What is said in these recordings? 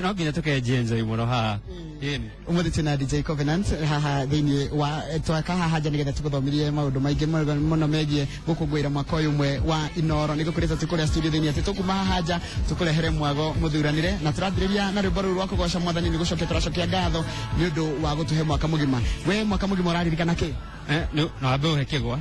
No nginya tukenjenja muno haha umuthi tuna DJ Covenant haha thiini wa twaka haha nja nigetha tukuthomirie maundu maingi muno megie gukungwira mwaka uyu mwe wa Inoro niko kureta tukuria studio thiini ati tukuma haha nja tukurehere mwago muthuranire na turathiriria na rwimbo ruru rwa kugoca mwathani ni gucokia turacokia ngatho ni undu wa gutuhe mwaka mugima we mwaka mugima uraririkana ki no ambe uhekegwa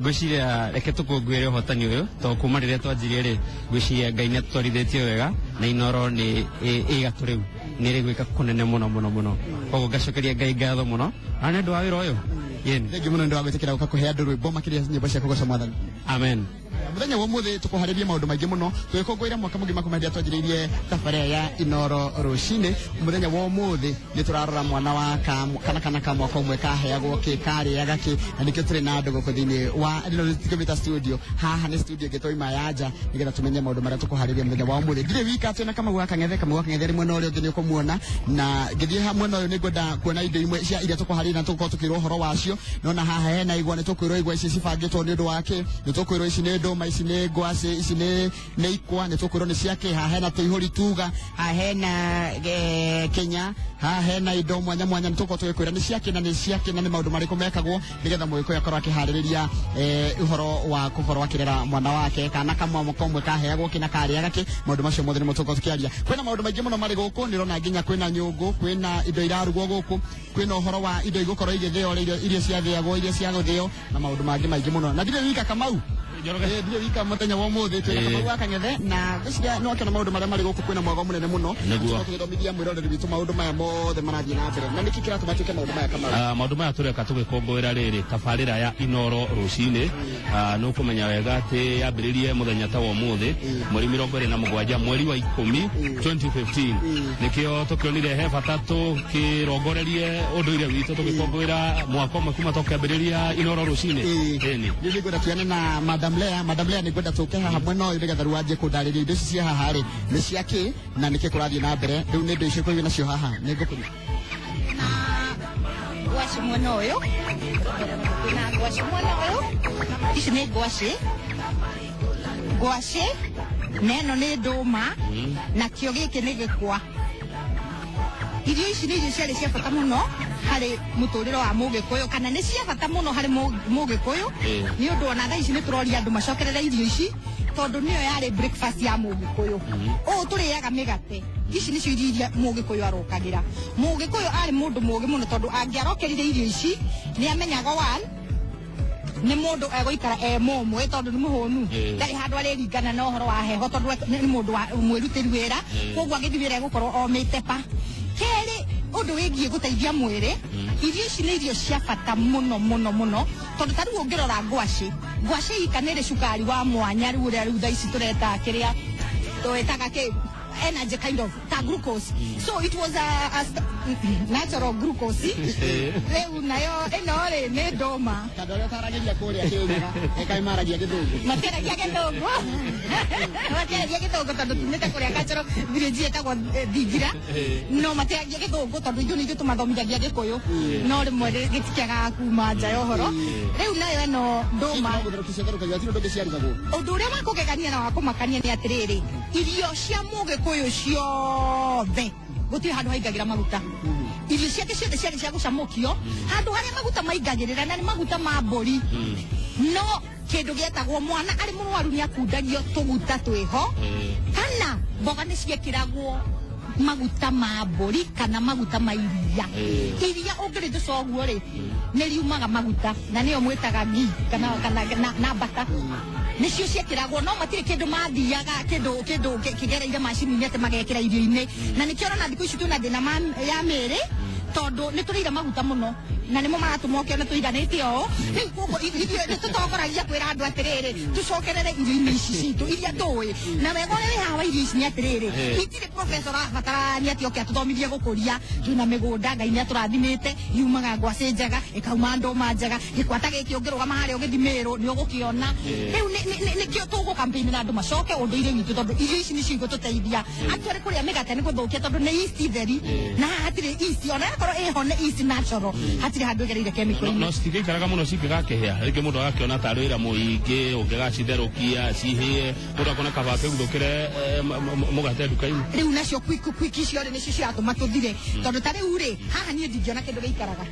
gwiciria reke tukungwire uhotani uyu to kuma riria twanjirie ri gwiciria Ngai ni atwarithitie wega na Inoro ni igatu riu ni ri gwika kunene muno muno muno koguo ngacokeria Ngai ngatho muno na ni ndu wa wira uyu yeni thengi muno ndu wa gwitikira gukakuhe andu rwimbo makiria nyimbo cia kugoca mwathani amen muthenya wa muthi tukuhariria maundu maingi muno twikungwira mwaka mugima kumendia twanjiririe thabaria ya Inoro rucini muthenya wa muthi ni turarora mwana wa kana ka mwaka umwe kaheagwo ki kariaga ki na nikio turi na ndugu kuthini wa Inoro studio haha ni studio gitoima yaja nigetha tumenye maundu maria tukuhariria muthenya wa muthi ngire wika tena kama gwaka ng'ethe rimwe no ri ungi ni ukumuona na ngithie hamwe no ni ngwenda kuona indo imwe cia iria tukuhariria na tuko tukirwo horo wacio nona haha hena igwa ni tukwirwo igwa ici cibangitwo ni ndu wake ni tukwirwo ici ni nduma ici ni ngwacĩ ici ni ikwa ni tukwirwo ni ciake haha hena tuihuri tuga haha hena Kenya haha hena indo mwanya mwanya ni tuko tugikwira ni ciake na ni maundu mariku mekagwo nigetha Mũgĩkũyũ akorwo akiharĩrĩria uhoro wa gukorwo akirera mwana wake kana kamwe komwe kaheagwo kina kariaga ki maundu macio mothe ni mutuko tukiaria kwina maundu maingi muno mari guku ndirona nginya kwina nyungu kwina indo irarugwo guku kwina uhoro wa indo igukorwo igithio iria ciathĩagwo iria cia guthio na maundu mangi maingi muno na ndire wika Kamau ndio wika muthenya wa muthi twina Kamau wa Kang'ethe na giciria no akena maundu maria mari guku kwina mwago munene muno tugithomithia mwiroreri witu maundu maya mothe marathie na mbere na niki kiratu matuike maundu maya Kamau maundu maya tureka tugikongwira riri tabarira ya Inoro rucini no kumenya wega ati yambiririe muthenya ta wa muthi mweri 27 mweri wa 10 2015 nikio tukionire he batatu kirongorerie unduire witu tugikongwira mwaka umwe kuma tukambiriria Inoro rucini ni ngwenda tuone na Madam Lea ni ngwenda tuke haha mwena uyu nigetha ruanjie kundariria indo ici cia haha ri ni ciake na niki kurathie na mbere riu ni indo ici kwina cio haha ni ngukunya ngwaci mwena uyu na ngwaci mwena uyu ici ni ngwaci neno ni nduma na kio giki ni gikwa irio ici ni irio ciarĩ cia bata mũno harĩ mũtũrĩre wa Mũgĩkũyũ kana nĩ cia bata mũno harĩ Mũgĩkũyũ nĩ ũndũ ona thaa ici nĩ tũroria andũ macokerere irio ici tondũ nĩyo yarĩ breakfast ya Mũgĩkũyũ ũũ tũrĩaga mĩgate ici nĩcio irio iria Mũgĩkũyũ arokagĩra Mũgĩkũyũ arĩ mũndũ mũũgĩ mũno tondũ angĩarokerire irio ici nĩ amenyaga nĩ mũndũ egũikara mũmwe tondũ nĩ mũhũnu ndarĩ handũ arĩringana na ũhoro wa heho tondũ nĩ mũndũ mwĩrutĩri wĩra koguo agĩthiĩ wĩra egũkorwo omĩte pa keri undu wigie guteithia mwiri irio ici ni irio cia bata muno muno muno tondu ta riu ungirora ngwaci ikanire cukari wa mwanya riu riu thaa ici tureta kiria twetaga ki energy kind of ta glucose so it was a natural glucose riu nayo ino ri ni nduma kadore taragiria kuria kiuga ekaimaragia githungu materagia githungu tondu tunite kuria natural village etagwo Thingira no materagia githungu tondu ithu tumathomithagia Gikuyu no rimwe gitikiaga kuma nja ya uhoro riu nayo ino nduma undu uria wa kugegania na wa kumakania ni atiriri irio cia Mũgĩkũyũ ciothe guti handu haingagira maguta irio ciake ciothe ciarĩ cia gucamũkio handu haria maguta maingagirira na ni maguta ma mburi no kindu gietagwo mwana ari mũrwaru ni akundagio tuguta tweho kana mboga nĩ ciekĩragwo maguta ma mbũri kana maguta ma iria iria ũngĩrĩte coguo rĩ nĩ riumaga maguta na nĩyo mwĩtaga ngi kana na bata nĩcio ciekĩragwo no matirĩ kĩndũ mathiaga kĩndũ kĩgereire macini-inĩ atĩ magekĩra irio-inĩ na nĩkĩo ona thikũ ici twĩna thĩna ya mĩĩrĩ tondu nĩ tũrĩire maguta mũno na nĩmo maratũma ũkĩone tũiganĩte ũũ rĩu koguo nĩ tũtongoragia kwĩra andũ atĩrĩrĩ tũcokerere irio-inĩ ici citũ iria tũĩ na wega ũrĩa wĩhawa irio ici nĩ atĩrĩrĩ itirĩ professor arabatarania atĩ oke atũthomithie gũkũria twĩna mĩgũnda Ngai nĩ atũrathimĩte yumaga ngwacĩ njega ĩkauma ndũma njega gĩkwata gĩkĩ ũngĩrũgama harĩa ũgĩthimĩrwo nĩ ũgũkĩona rĩu nĩkĩo tũgũ campaign na andũ macoke ũndũire witũ tondũ irio ici nĩcio igũtũteithia atware kũrĩa mĩgate nĩ gũthũkia tondũ nĩ yeast theri na hatirĩ yeast ona yakorwo ĩho nĩ yeast natural hatirĩ handũ ĩgereire chemical no citigĩikaraga mũno cingĩgakĩhĩa rĩngĩ mũndũ agakĩona tarĩ wĩra mũingĩ ũngĩgacitherũkia cihĩe mũndũ akona kaba kĩguthũkĩre mũgate nduka-inĩ rĩu nacio quick icio rĩ nĩcio ciratũma tũthire tondũ ta rĩu rĩ haha niĩ ndingĩona kĩndũ gĩikaraga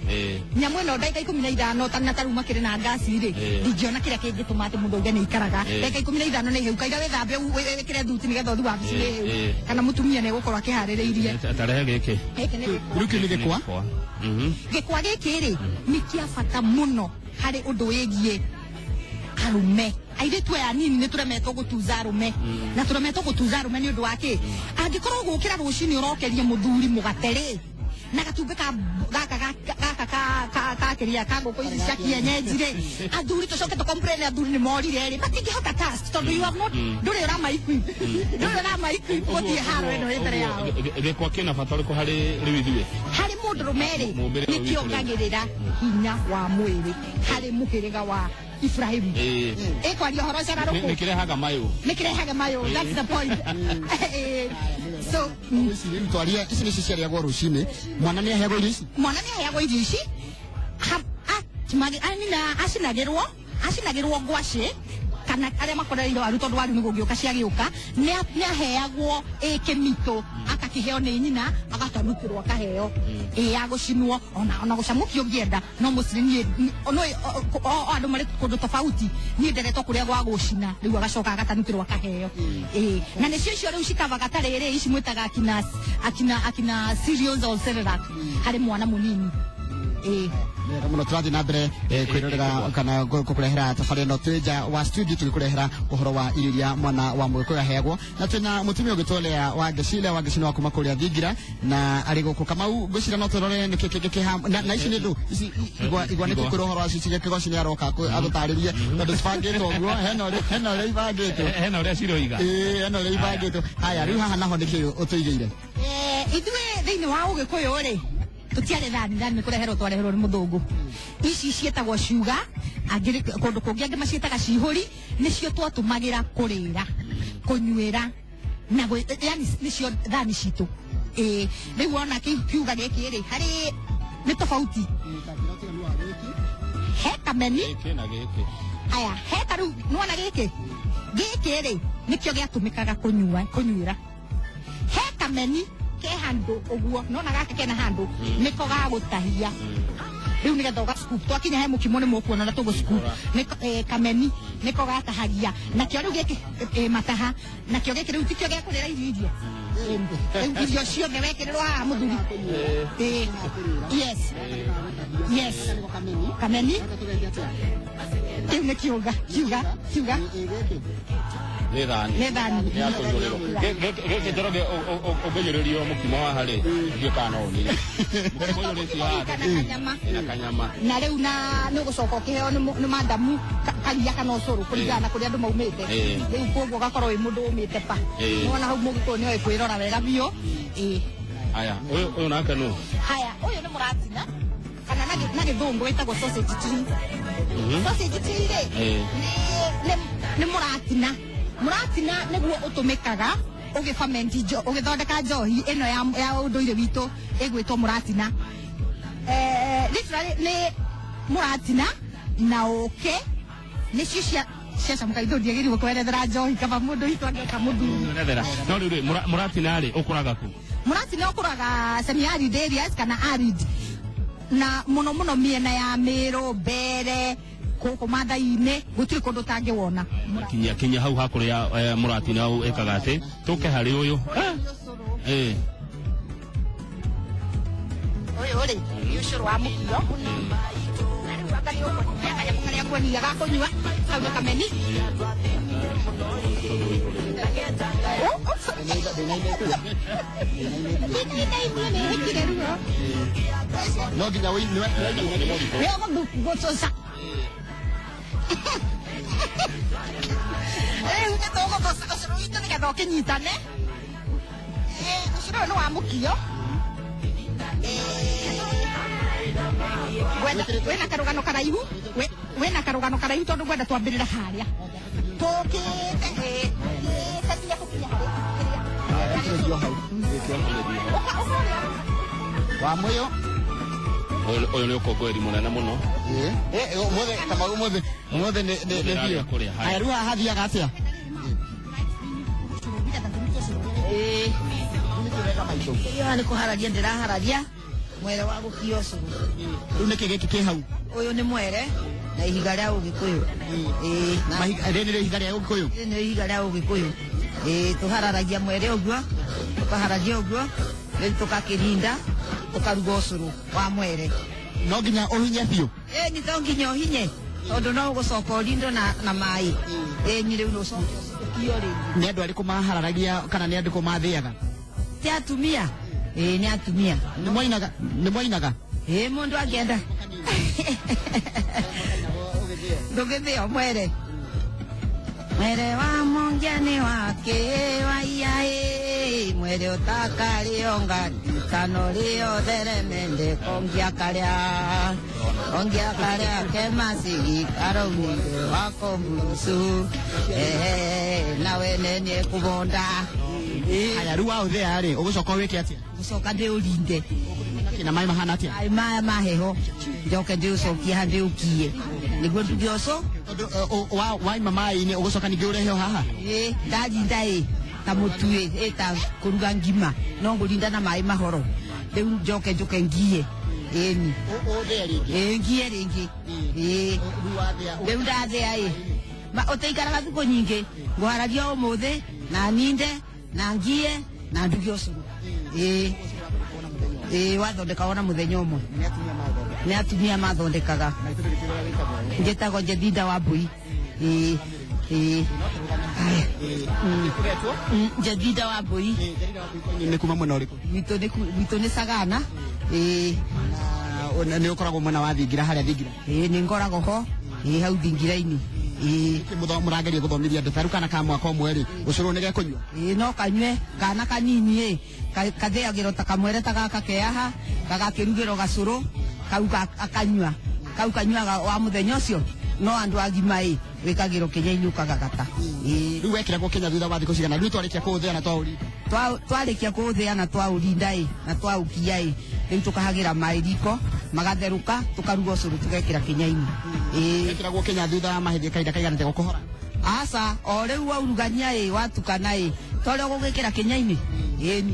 nyamũ ĩno ndagĩka 15 na taruma kĩrĩ na ngasi rĩ ndingĩona kĩrĩa kĩngĩtũma atĩ mũndũ auge nĩ ikaraga ndagĩka 15 nĩ hĩu kaira wĩthambe wĩkĩre thuti nĩgetha ũthi wabici nĩ hĩu kana mũtumia nĩ egũkorwo akĩharĩrĩirie tarehe gĩkĩ rĩu kĩ nĩ gĩkwa gĩkwa gĩkĩ rĩ nĩ kĩa bata mũno harĩ ũndũ wĩgiĩ arume airĩtu aya nini nĩ tũremetwo gũtuza arume na tũremetwo gũtuza arume nĩ ũndũ wa kĩ angĩkorwo gũkĩra rũcinĩ ũrokeria mũthuri mũgate rĩ na gatumbĩ gaka kĩrĩa ka ngũkũ ici cia kienyeji rĩ athuri tũcoke tũkomplain athuri nĩ morire rĩ matingĩhota task tondũ you have not ndũrĩ ũramaequip gũthiĩ haro ĩno ĩtere yao gĩkwa kĩna bata ũrĩkũ harĩ rĩu ithuĩ harĩ mũndũ rũmerĩ nĩ kĩongagĩrĩra hinya wa mwĩrĩ harĩ mũhĩrĩga wa Ibrahim kwaria ũhoro ũcio rarũkũ nĩ kĩrehaga mayũ that's the point so twaria ici nĩcio ciarĩagwo rũcinĩ mwana nĩ aheagwo irio ici acinagĩrwo ngwacĩ kana arĩa makorereire waru tondũ waru nĩ gũgĩũka ciagĩũka nĩ aheagwo kĩmitũ akakĩheo nĩ nyina agatanukĩrwo akaheo ya gũcinwo ona gũcamũkio ũngĩenda no mũcini andũ marĩ kũndũ tofauti niĩ nderetwo kũrĩa gwa gũcina rĩu agacoka agatanukĩrwo akaheo na nĩcio icio rĩu cikavaga ta rĩrĩ ici mwĩtaga akina cereals or cerelac harĩ mwana mũnini muno tũrathiĩ na mbere kwĩrorera kana gũkũrehera tabarĩra ĩno twĩ nja wa studio tũgĩkũrehera ũhoro wa irio iria mwana wa mũgĩkũyũ aheagwo na twĩna mũtumia ũgĩtũolea wa Ngĩcina wa kuma kũrĩa Thingira na arĩ gũkũ Kamau ngwĩciria no tũrore nĩkĩ kĩngĩkĩha na ici nĩ ndũ ici igwa nĩkĩ kwĩrwo ũhoro wa ici Kĩgoci nĩ aroka atũtarĩrie tondũ cibangĩtwo ũguo hena ũrĩa ibangĩtwo hena ũrĩa ciroiga hena ũrĩa ibangĩtwo haya rĩu haha naho nĩkĩ ũtũigĩire ithuĩ thĩinĩ wa Ũgĩkũyũ rĩ tutiare thani nĩ kũreherwo twareherwo nĩ mũthũngũ ici ciĩtagwo ciuga kũndũ kũngĩ angĩ maciĩtaga cihũri nĩcio twatũmagĩra kũrĩra kũnyuĩra na yani nĩcio thani citũ rĩu ona kiuga gĩkĩ rĩ harĩ nĩ tofauti he kameni aya he karu nĩwona gĩkĩ rĩ nĩkĩo gĩatũmĩkaga kũnyuĩra he kameni ke handũ ũguo nona gaka kena handũ nĩko gagũtahia rĩu nĩgetha ũgascoop twakinya he mũkimo nĩ mũkuona na tũgũscoop kameni nĩko gatahagia nakĩo rĩu gĩkĩ mataha nakĩo gĩkĩ rĩu tikĩo gĩakũrĩra irio irio ciothe wekĩrĩrwo haha mũthuri yes kameni rĩu nĩ kiuga nĩ thani gĩkĩ njoroge ũngĩnyũrĩrio mũkimo wa harĩ ndiũkanonire na kanyama na rĩu nĩ ũgũcoka ũkĩheo nĩ madamu karia kana ũcũrũ kũringana na kũrĩa andũ maumĩte rĩu koguo ũgakorwo wĩ mũndũ ũmĩte pa nĩwona hau Mũgĩkũyũ nĩoĩ kwĩrora wega biũ haya ũyũ nake nũ haya ũyũ nĩ mũratina kana na gĩthũngũ wĩtagwo sausage tree rĩ nĩ mũratina nĩguo ũtũmĩkaga ũgĩthondeka njohi ĩno ya ũndũire witũ ĩgwĩtwo mũratina literally nĩ mũratina na ũkĩ nĩcio ciacamũka ithũ ndiagĩrĩirwo kwerethera njohi kaba mũndũ witũ angĩka mũthuri no rĩu mũratina rĩ ũkũraga kũ mũratina ũkũraga semi arid areas kana arid na mũno mĩena ya Mĩrũ Mbere koko mathai-inĩ gũtirĩ kũndũ tangĩwona. kinya hau hakuria mũratina hau ekaga atĩ tũke harĩ ũyũ ũyũ rĩ nĩ ũcũrũ wa mũkiro na rĩu anga nĩ ũkũnyia kanyamũ karĩa kuonia gakũnyua kau nĩ kameni. no nginya gũtũca rĩu nĩ tũgũtũca ũcũrũ witũ nĩgetha ũkĩnyitane. Ũcũrũ ũyũ nĩ wa mũkio. Wena karũgano karaihu wena karũgano karaihu tondũ ngwenda twambĩrĩra harĩa tũkĩte nginya gũkinya wa mũyũ ũyũ nĩ ũkũngũĩri mũnene mũno. ũmũthĩ nĩ biũ. Aya rĩu haha hathiaga atĩa? Iyo nĩ kũhararia ndĩrahararia mwere wa gũkia ũcũrũ. Rĩu nĩkĩ gĩkĩ kĩ hau? Ũyũ nĩ mwere na ihiga rĩa Ũgĩkũyũ. Rĩrĩ nĩ ihiga rĩa Ũgĩkũyũ? Rĩrĩ nĩ ihiga rĩa Ũgĩkũyũ. Tũhararagia mwere ũguo tũkahararia ũguo rĩu tũgakĩrinda tũkaruga ũcũrũ wa mwere. No nginya ũhinye biũ? Nĩ to nginya ũhinye tondũ no ũgũcoka ũrindwo na maĩ. Nĩ rĩu ũkio rĩngĩ. Nĩ andũ arĩkũ mahararagia kana nĩ andũ arĩkũ mathĩaga? Ti atumia. Nĩ atumia. Nĩ mwainaga? Mũndũ angĩenda ndũgĩthĩo mwere. Mwere wa mongiani wake waiya mwere ũtakarĩo ngano rĩo theremende kongia karĩa kemacigi karoumire wako mbucu nawe nene kubonda. Aya rĩu waũthĩa rĩ ũgũcoka wĩke atĩa? Gũcoka ndĩũrinde na maĩ mahana atĩa? maĩ maya maheho njoke ndĩũcokie ha ndĩũkie nĩguo nduge ũcũ. Waima maĩ-inĩ ũgũcoka ningĩ ũrehe haha? Ndarinda ta mũtu ta kũruga ngima no ngũrinda na maĩ mahoro rĩu njoke njũke ngie. Ngie rĩngĩ rĩu ndathĩa ũtaikaraga thikũ nyingĩ ngũharagia ũmũthĩ na ninde na ngie na nduge ũcũrũ. Wathondeka wona mũthenya ũmwe. Nĩ atumia mathondekaga. Njĩtagwo Jedida Wambui. Jedida Wambui. Nĩ kuma mwena ũrĩkũ? Witũ nĩ Sagana. Nĩ ũkoragwo mwena wa Thingira harĩa Thingira? Nĩ ngoragwo ho hau Thingira-inĩ. Mũrageria gũthomithia andũ tarĩu kana ka mwaka ũmwe rĩ ũcũrũ nĩ gekũnyua? No kanyue kana kanini kathĩagĩrwo ta kamwere ta gaka keaha gagakĩrugĩrwo gacũrũ kau akanyua kau kanyuaga wa mũthenya ũcio no andũ agima wĩkagĩrwo kĩnya-inĩ ũkagagata. Rĩu wekĩragwo Kenya thutha wa thikũ cigana? Rĩu twarĩkia kũũthĩa na twaũrinda? Twarĩkia kũũthĩa na twaũrinda na twaũkia rĩu tũkahagĩra maĩ riko magatherũka tũkaruga ũcũrũ tũgekĩra kĩnya-inĩ. Wekĩragwo Kenya thutha wa mahinda kahinda kaigana atĩa gũkũhora? Aca o rĩu waurugania watukana tondũ gũgĩkĩra kĩnya-inĩ.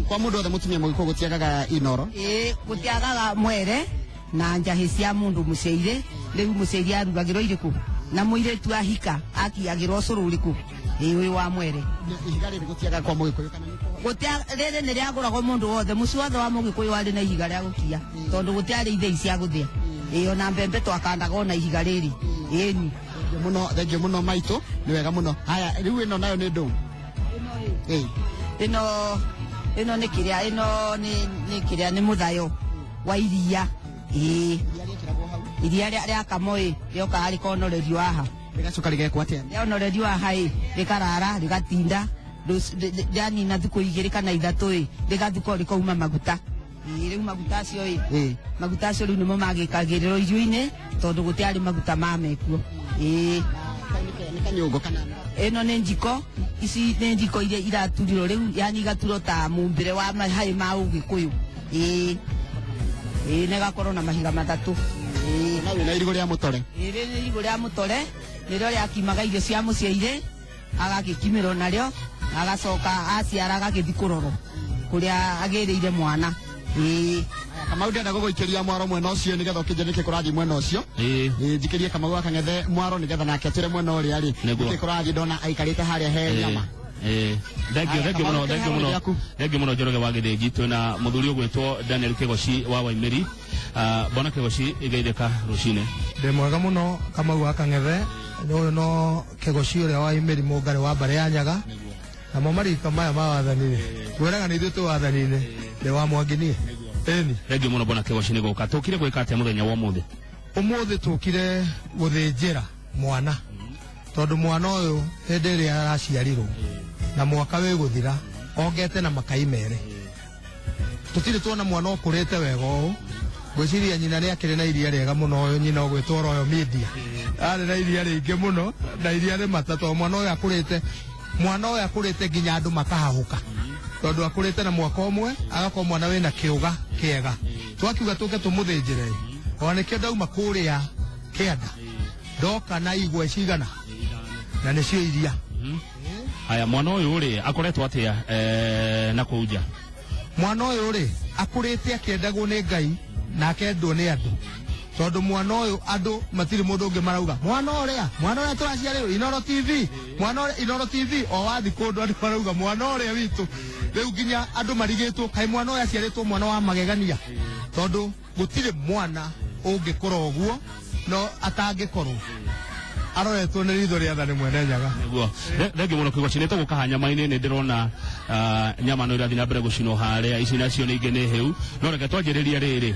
Kwa mũndũ wothe mũtumia mũgĩkũyũ gũtiagaga inoro? Gũtiagaga mwere na njahĩ cia mũndũ mũciaire. Rĩu mũciaire arugagĩrwo irĩkũ na mũirĩtu ahika akiagĩrwo ũcũrũ ũrĩkũ ũyũ wa mwere. Ihiga rĩrĩ gũtiagaga kwa mũgĩkũyũ kana? Rĩrĩ nĩ rĩagũragwo mũndũ wothe. Mũciĩ wothe wa mũgĩkũyũ warĩ na ihiga rĩa gũkia tondũ gũtiarĩ ithĩi cia gũthĩa. Ona mbembe twakandaga ona ihiga rĩrĩ. Thengio mũno maitũ nĩ wega mũno. Haya rĩu ĩno nayo nĩ ndũ? Ĩno nĩ kĩrĩa nĩ kĩrĩa nĩ mũthayo wa iria. Iria rĩa kamo rĩoka rĩkonorerio haha rĩgacoka rĩgekwo atĩa? Rĩonorerio haha rĩkarara rĩgatinda rĩanina thikũ igĩrĩ kana ithatũ rĩgathukwo rĩkauma maguta. Rĩu maguta acio maguta acio rĩu nĩmo magĩkagĩrĩrwo irio-inĩ tondũ gũtiarĩ maguta mamekuo. Nĩ kanyũngũ kana? Ĩno nĩ njiko. Ici nĩ njiko iria iraturirwo rĩu yani igaturwo ta mũmbĩre wa maĩ ma Ũgĩkũyũ. Negakorwo na mahiga matatũ. Na irigũ rĩa mũtore? Rĩrĩ nĩ irigũ rĩa mũtore nĩrĩo rĩakimaga irio cia mũciaire agagĩkimĩrwo narĩo agacoka aciara agagĩthi kũrorwo kũrĩa agĩrĩire mwana. Kamau ndenda guguikeria mwaro mwena ucio nigetha ukinjanike kurathi mwena ucio njikirie Kamau akang'ethe mwaro nigetha nake atire mwena uria ri kurathi ndona aikarite haria he nyama Thengio muno Njoroge wa Githĩnji twina muthuri ugwitwo Daniel Kigoci wa Waimeri. Bona Kigoci igeitheka rucine ndi mwega muno Kamau akang'ethe uyu no Kigoci uria wa Waimeri mungare wa mbare ya Nyaga na mo marika maya ma wathanire kweraga ni ithu wathanine ndi wa Mwanginie eni. Thengio muno Bona Kigoci ni guka tukire gwika atia muthenya wa umuthi tukire guthinjira mwana tondu mwana uyu hindi iria araciarirwo na mwaka we guthira ongete na makai mere tutire tuona mwana ukurite wega u gwiciria nyina ni akire na iria riega muno uyu nyina ugwitwo Royal Media ari na iria ringi muno na iria ri matatu mwana uyu akurite nginya andu makahahuka tondu akurite na mwaka umwe agakorwo mwana wina kiuga kiega twakiuga tuke tumuthinjire ona kä ndauma kå rä a kä anda ndoka na igwe cigana na nä cio iria. Haya, mwana å yå rä akoretwo atä na kå nja mwana å yå rä akå rä te akäendagwo nä Ngai na akendwo nä andå tondå mwana å yå andå matirä må ndå å ngä marauga mwana å rä a tå raciarä rwo Inoro TV o wathi kå ndå andå marauga mwana å rä a witå rä u nginya andå marigä two kaä mwana å yå aciarä two mwana wa magegania tondå gutire mwana ungikorwo uguo no atangikorwo aroretwo ni ritho ria thani mwene Nyaga niguo. Thengio muno Kigoci nito guka nyama-ini ni ndirona nyama no irathi na mbere gucino haria ici nacio ni ingi ni heu no reke twanjiririe riri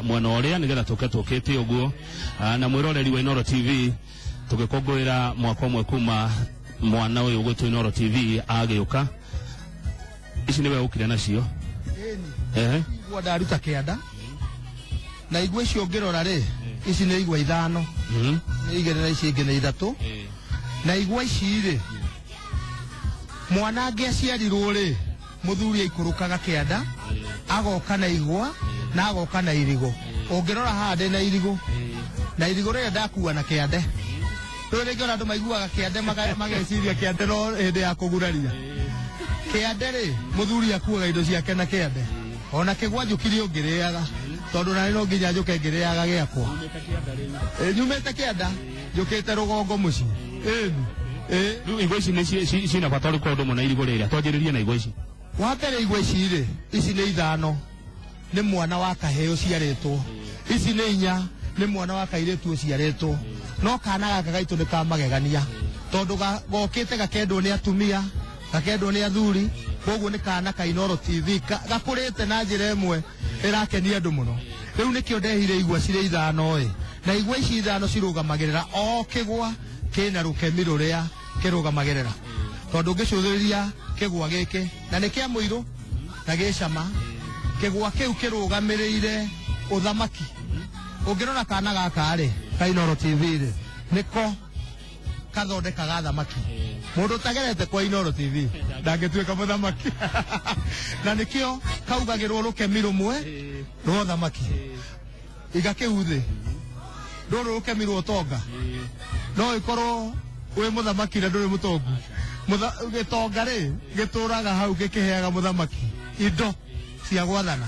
mwena uria nigetha tukite uguo na mwiroreri wa Inoro TV tugikongwira mwaka umwe kuma mwana uyu gwitwo Inoro TV agiuka ici niwe ukire nacio igwa ndaruta kianda na igwa icio ngirora ri ici ni igwa 5 ni igere na ici ingi ni 3 na igwa ici ri mwana angiaciarirwo ri muthuri aikurukaga kianda agoka na igwa na agoka na irigo ungirora hande na irigo ri ndakua na kiande riu ringi ona andu maiguaga kiande mageciria kiande no hindi ya kuguraria kiande ri muthuri akuaga indo ciake na kiande ona kigwa njukiri ungiriaga tondu nani no nginya njuke ngiriaga giakwa nyumite kianda njukite rugongo muci riu igwa ici cina bata uriku undu muna irigo riria twanjiririe na igwa ici wa mbere igwa ici ri ici ni 5 ni mwana wa kaheo ciaritwo ici ni 4 ni mwana wa kairitu ciaritwo no kana gaka gaitu ni ka magegania tondu gokite gakendwo ni atumia gakendwo ni athuri koguo ni kana ka Inoro TV gakurite na njira imwe irakenia andu muno riu nikio ndehire igwa cirĩ 5 na igwa ici 5 cirugamagirira o kigwa kina rukemi ruria kirugamagirira tondu ngicuthiria kigwa giki na ni kia muiru na gicama kigwa kiu kirugamirire uthamaki ungirora kana gaka ri ka Inoro TV ri niko kathondekaga thamaki mundu tagerete kwa Inoro TV ndangituika muthamaki na nikio kaugagirwo rukemi rumwe rwo thamaki igakiuthi ruru rukemi rwo tonga no ikorwo wi muthamaki na nduri mutongu gitonga ri gituraga hau gikiheaga muthamaki indo cia gwathana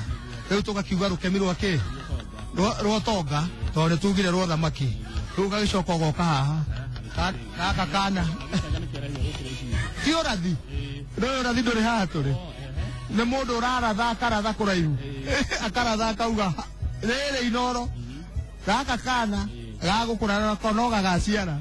riu tugakiuga rukemi rwa ki rwo tonga tondu tugire rwo thamaki riu gagicoka goka haha gaka kana ti urathi urathi nduri haha turi ni mundu uraratha akaratha kuraihu akaratha akauga riri Inoro gaka kana gagukura no gagaciara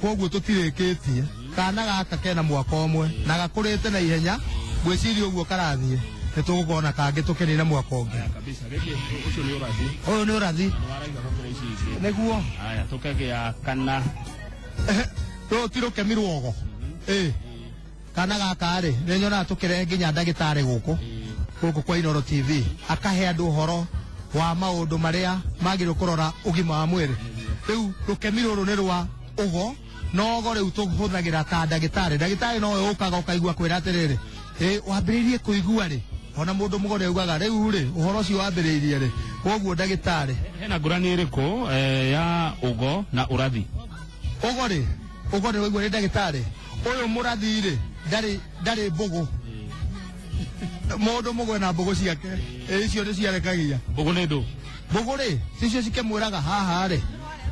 koguo tutirikitie kana gaka kena mwaka umwe na gakurite na ihenya gwiciria uguo karathie ni tugukona kangi tukinina mwaka ungi kabisa rege ucio ni urathi uyu ni urathi niguo haya tukagia kana ro tirukemi rwogo kana gaka ri ni nyona tukire nginya ndagitari guku kwa Inoro TV akahe andu uhoro wa maundu maria magirwo kurora ugima wa mwiri riu rukemi ruru ni rwa ugo no riu tuhuthagira ta ndagitari no ukaga ukaigua kwira atiriri wambiririe kuigua ri ona mundu mugore ugaga riu ri uhoro ucio wambiririe ri koguo ndagitari hena ngurani iriku ya ugo na urathi ugo ri waigua ri ndagitari uyu murathi ri ndari mbugu Mũndũ mũgwe na mbũgũ ciake icio nĩ ciarekagia Mbogo nĩ ndũ. mbũgũ rĩ cicio cikĩmwĩraga haha rĩ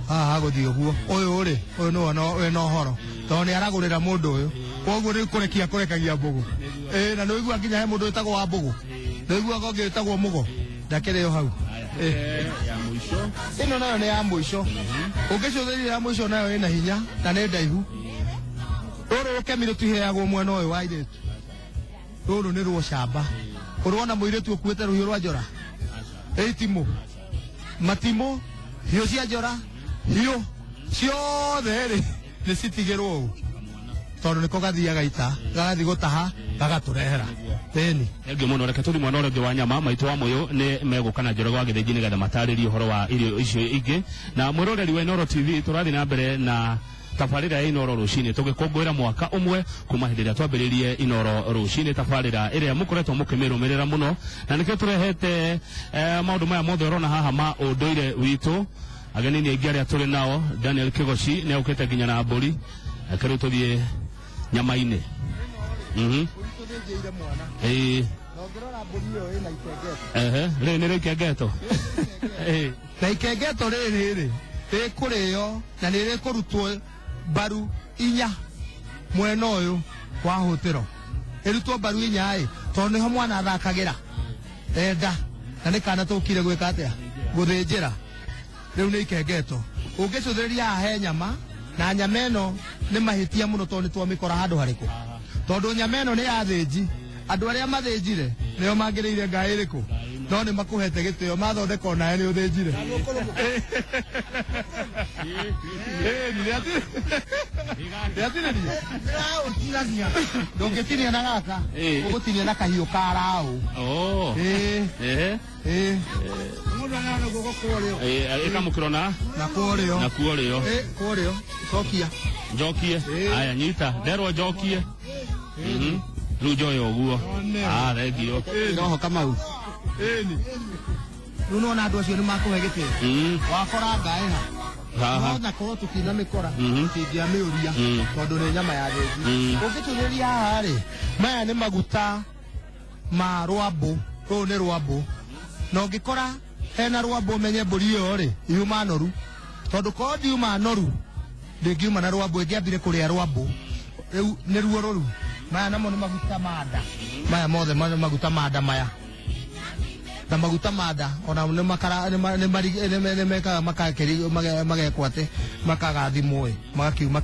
haha gũthiĩ ũguo ũyũ rĩ ũyũ nĩ no ũhoro tondũ nĩ aragũrĩra mũndũ ũyũ koguo nĩ kũrekagia mbũgũ na nĩ ũigua nginya he mũndũ wĩtagwo wa mbũgũ nĩ ũiguaga ũngĩ wĩtagwo mũgo ndakĩrĩ o hau Ya mũico. ĩno nayo nĩ ya mũico ũngĩcũthĩrĩria ya mũico nayo ĩna hinya na nĩ ndaihu rũrũ rũkemi rũtiheagwo mwena ũyũ wa airĩtu rũrũ nĩ rwo camba ũrona mũirĩtu ũkuĩte rũhiũ rwa njora itimũ matimũ hiũ cia njora hiũ ciothe rĩ nĩ citigĩrwo ũũ tondũ nĩko gathiaga ita gagathiĩ gũtaha gagatũrehera ĩni Thengiũ mũno, reke tũthi mwena ũrĩa ũngĩ wa nyama. Maitũ wa Mũyũ nĩ megũka na Njoroge wa Gĩthĩnji nĩgetha matarĩrie ũhoro wa irio icio ingĩ, na mwĩroreri wa Inooro TV tũrathiĩ na mbere na tabarĩra ya Inooro rũcinĩ tũgĩkũngũĩra mwaka ũmwe kuma hĩndĩ ĩrĩa twambĩrĩirie Inooro rũcinĩ, tabarĩra ĩrĩa mũkoretwo mũkĩmĩrũmĩrĩra mũno, na nĩkĩo tũrehete maũndũ maya mothe ũrona haha ma ũndũire witũ. Ageni nĩ aingĩ arĩa tũrĩ nao. Daniel Kĩgoci nĩ aũkĩte nginya na mbũri, reke rĩu tũthiĩ nyama-inĩ. Rĩrĩ nĩ rĩkengeto na ikengeto rĩrĩ rĩ rĩkũrĩo na nĩ rĩkũrutwo mbaru inya mwena ũyũ wa hũtĩro ĩrutwo mbaru inya ĩ tondũ nĩho mwana athakagĩra enda na nĩ kana tũkire gwĩka atĩa gũthĩnjĩra rĩu nĩ ikengeto ũngĩcũthĩrĩria haha he nyama na nyama ĩno nĩ mahĩtia mũno tondũ nĩ twamĩkora handũ harĩkũ tondũ nyama ĩno nĩ ya thĩnji andũ arĩa mathĩnjire nĩo mangĩrĩire ngaĩ ĩrĩkũ no nĩ makũhete gĩtĩo mathondeka onawe nĩ ũthĩnjire ndũngĩtinia na gaka ũgũtinia na kahiũ ka raũ ĩkamũkĩrwo na kuorĩo cokia njokie aya nyita nderwo njokie rĩu njoya ũguo thengio roho Kamau rĩu nona andũ acio nĩ makũhe gĩtĩo wakora ngaĩ ha na korwo tũtinamĩkora tũtingĩamĩũria tondũ nĩ nyama ya thĩnji ũngĩtũrĩria haha rĩ maya nĩ maguta ma rwambũ rũrũ nĩ rwambũ na ũngĩkora hena rwambũ ũmenye mbũri ĩyo rĩ yuma noru tondũ korwo ndiuma noru ndĩngiuma na rwambũ ĩngĩambire kũrĩa rwambũ rĩu nĩ ruo rũru maya namo nĩ maguta manda maya mothe maguta manda maya na maguta manda ona nĩ mekaga magekwo atĩ makagathimwo magakiuma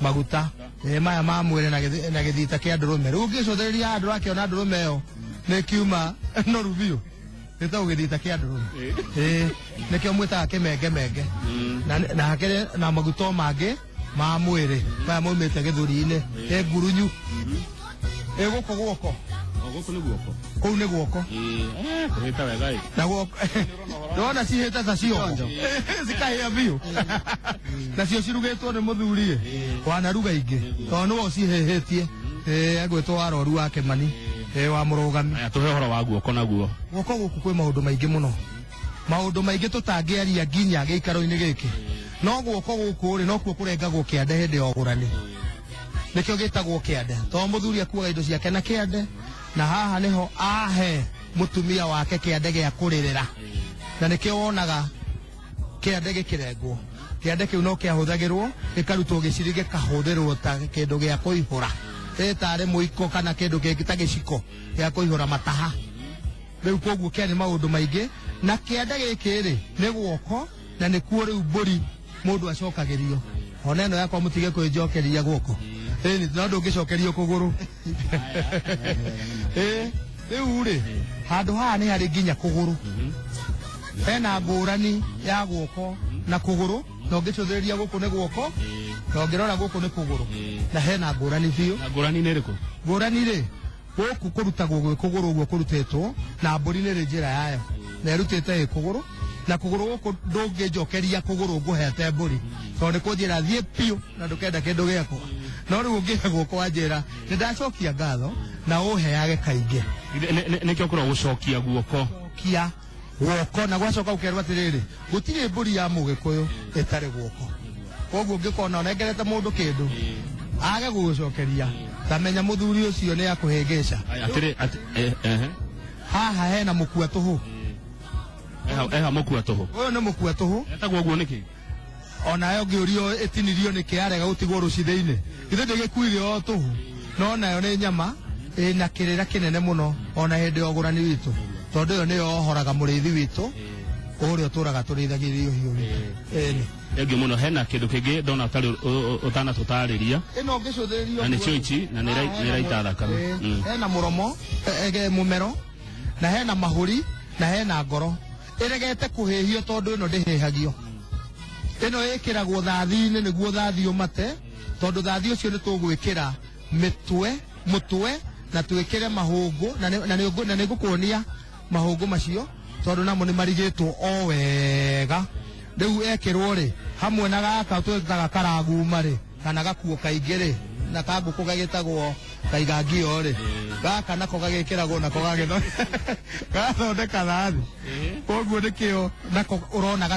maguta maya ma mwĩrĩ na gĩthita kĩa ndũrũme rĩu ũngĩcũthĩrĩria andũ akĩona ndũrũme ĩyo nĩ kiuma noru biũ gĩtagwo gĩthita kĩa ndũrũme nĩkĩo mwĩtaga kĩmengemenge na hakĩrĩ na maguta mangĩ ma mwĩrĩ maya maumĩte gĩthũri-inĩ ngurunyu gũkũ guoko kũu nĩ guoko na guoko ndona cihĩte ta ciongo cikahĩa biũ nacio cirugĩtwo nĩ mũthuri wanaruga ingĩ tondũ nĩwe ũcihĩhĩtie agwĩtwo waroru wa Kĩmani wa mũrũgami tũhe ũhoro wa guoko naguo guoko gũkũ kwĩ maũndũ maingĩ mũno maũndũ maingĩ tũtangĩaria nginya gĩikaro-inĩ gĩkĩ no guoko gũkũ rĩ no kuo kũrengagwo kĩande hĩndĩ ya ũgũrani nĩkĩo gĩtagwo kĩande tondũ mũthuri akuaga indo ciake na kĩande na haha nĩho ahe mũtumia wake kĩande gĩa kũrĩrĩra na nĩkĩo wonaga kĩande gĩkĩrengwo kĩande kĩu no kĩahũthagĩrwo gĩkarutwo gĩciri gĩkahũthĩrwo ta kĩndũ gĩa kũihũra tarĩ mũiko kana kĩndũ kĩngĩ ta gĩciko gĩa kũihũra mataha rĩu koguo kĩarĩ maũndũ maingĩ na kĩande gĩkĩ rĩ nĩ guoko na nĩkuo rĩu mbũri mũndũ acokagĩrio ona ĩno yakwa mũtige kwĩnjokeria guoko no ndũngĩcokerio kũgũrũ rĩu rĩ handũ haha nĩ harĩ nginya kũgũrũ hena ngũrani ya guoko na kũgũrũ na ũngĩcũthĩrĩria gũkũ nĩ guoko na ũngĩrora gũkũ nĩ kũgũrũ na hena ngũrani biũ ngũrani nĩ ĩrĩkũ ngũrani rĩ gũkũ kũrutagwo gwĩ kũgũrũ ũguo kũrutĩtwo na mbũri nĩ rĩ njĩra yayo na ĩrutĩte ĩ kũgũrũ na kũgũrũ gũkũ ndũngĩnjokeria kũgũrũ ngũhete mbũri tondũ nĩ kũnjĩra thiĩ piũ na ndũkenda kĩndũ gĩakwa no rĩu ũngĩhe guoko wanjĩra nĩ ndacokia ngatho na ũheage kaingĩ nĩkĩo kũrwo gũcokia guoko kia guoko na gwacoka ũkerwo atĩrĩrĩ gũtirĩ mbũri ya mũgĩkũyũ ĩtarĩ guoko koguo ũngĩkona ũnengerete mũndũ kĩndũ age gũgũcokeria tamenya muthuri ucio ni akuhengeca atire haha hena mukua tuhu eha mukua tuhu uyu ni mukua tuhu etagwo guo niki onayo ngiurio itinirio niki arega gutigwo rucithiini ithe ndigikuire o tuhu no nayo ni nyama ina kirira kinene muno ona hindi ya ugurani witu tondu yo niyo ohoraga murithi witu uria turaga turithagirio hiu eni egi muno hena kindu kingi ndona utari utana tutariria ino ngicuthiririo na cio ici na nä raita thakame hena muromo ege mumero na hena mahuri na hena ngoro iregete kuhihio tondu ino ndihihagio ino ikiragwo thathi-ini niguo thathi umate tondu thathi ucio ni tugwikira mutwe na twikire mahungu na nigukuonia mahungu macio tondu namo ni marigitwo o wega riu ekirwo ri hamwe na gaka twetaga karaguma ri kana gakuo kaingi ri na kanguku gagitagwo kaigangio ri gaka nako gagikiragwo nako gathondeka thathi koguo nikio nako urona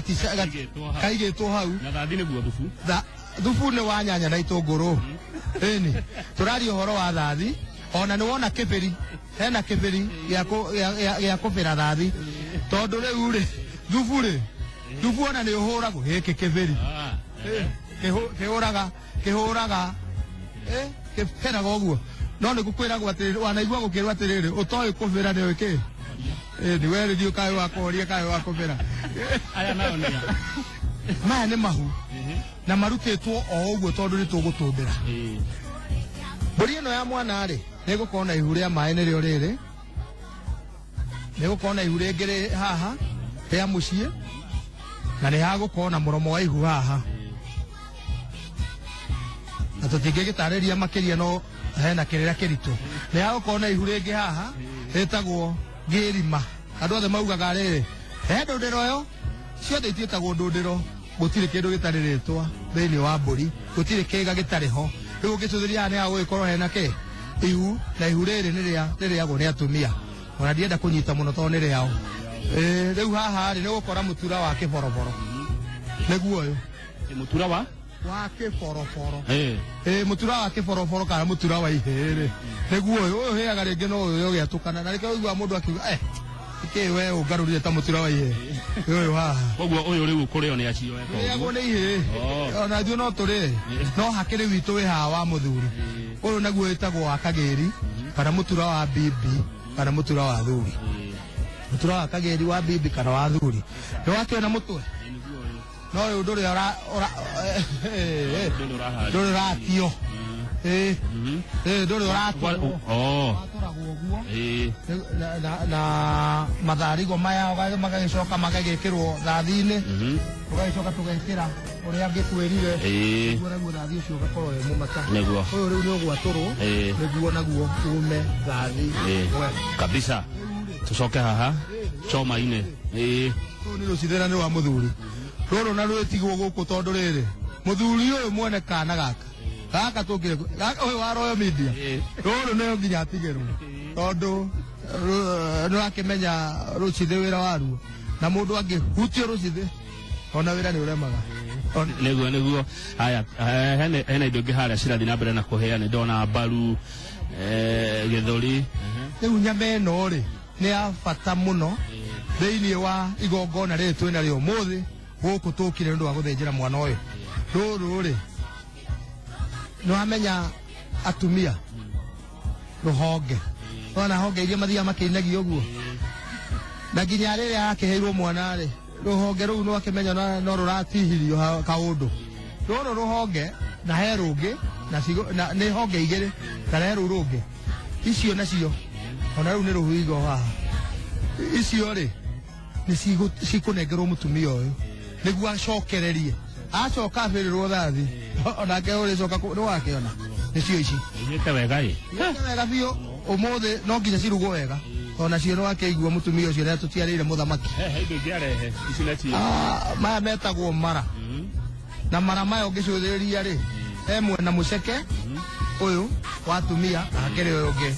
kaigitwo hau na thathi niguo thubu thubu ni wa nyanya na itunguru eni turari uhoro wa thathi ona ni wona kibiri hena kibiri ya kubira thathi tondu riu ri thubu ona ni uhuragwo giki kibiri kihuraga kiheraga uguo no ni gukwiragwo atiriri wanaigua gukirwo atiriri utoi kubira ni wiki ni weri dio kai wa koria kai wa kubira aya nayo ni maya ni mahu na marutitwo o uguo tondu ni tugutundira mburi ino ya mwana ri ni gukorwo na ihu ria mai ni rio riri ni gukorwo na ihu ringiri haha ria mucii na ni hagukorwo na muromo wa ihu haha na tutingigitariria makiria no hena kirira kiritu ni hagukorwo na ihu ringi haha ritagwo ngirima andu othe maugaga riri he ndundiro yo ciothe itietagwo ndundiro gutire kindu gitari ritwa thiini wa mburi gutire kiga gitari ho riu ngicuthiria ni hagugikorwo hena ki ihu na ihu riri ni riagwo ni atumia ona ndienda kunyita muno tondu ni riao riu haha ri ni gukora mutura wa kiboroboro niguo uyu mutura wa kiboroboro mutura wa kiboroboro kana mutura wa ihiri niguo uyu hiaga ringi no uyu ugiatukana na rike uigua mundu akiuga we ungarurire ta mutura wa ihiri uyu haha koguo uyu riu kurio ni acio riagwo ni ihiri ona ithuĩ no tũrĩ no hakĩrĩ witũ wĩ haha wa mũthuri ũyũ naguo wĩtagwo wa kagĩri kana mũtura wa bibi kana mũtura wa thuri mũtura wa kagĩri wa bibi kana wa thuri nĩ wakĩona mũtwe no ũyũ ndũrĩ ũratio ndũrĩ ũratũragwo ũguo na matharigo maya magagĩcoka magagĩkĩrwo thathi-inĩ tũgagĩcoka tũgekĩra ũrĩa ngĩkwĩrire nĩguo naguo thathi ũcio ũgakorwo wĩ mũmata ũyũ rĩu nĩ ũgwatũrwo nĩguo naguo ume thathi kabisa tucoke haha choma-inĩ ũyũ nĩ rũcithĩra nĩ rwa mũthuri rũrũ na rwĩtigwo gũkũ tondũ rĩrĩ mũthuri ũyũ mwene kana gaka tũngire ũyũ wa Royal Media rũrũ nĩyo nginya atigĩrwo tondu nĩũrakĩmenya rũcithi wĩra waruo na mũndũ angĩhutio rũcithi ona wĩra nĩ ũremaga nĩguo haya hena indo ingĩ harĩa cirathi na mbere na kũhĩa nĩ ndona mbaru gĩthũri rĩu nyama ĩno rĩ nĩ ya bata mũno thĩinĩ wa igongona rĩrĩ twĩ narĩo ũmũthĩ gũkũ tũkire nĩ ũndũ wa gũthĩnjĩra mwana ũyũ rũrũ rĩ nĩwamenya atumia rũhonge ona honge iria mathiaga makĩinagia ũguo na nginya rĩrĩa akĩheirwo mwana rĩ rũhonge rũu no akĩmenya no rũratihirio kaũndũ rũrũ rũhonge na he rũngĩ na nĩ honge igĩrĩ kana he rũu rũngĩ icio nacio ona rĩu nĩ rũhuigo haha icio rĩ nĩ cikũnengerwo mũtumia ũyũ nĩguo acokererie acoka abĩrĩrwo thathi onake ũrĩcoka nĩwakĩona nĩcio ici ĩgĩte wega wega biũ ũmũthĩ no nginya cirugwo wega ona cio nĩwakĩigua mũtumia ũcio nĩ atũtiarĩire mũthamaki maya metagwo mara na mara maya ũngĩcũthĩrĩria rĩ he mwena mũceke ũyũ wa atumia na hakĩrĩ ũyũ ũngĩ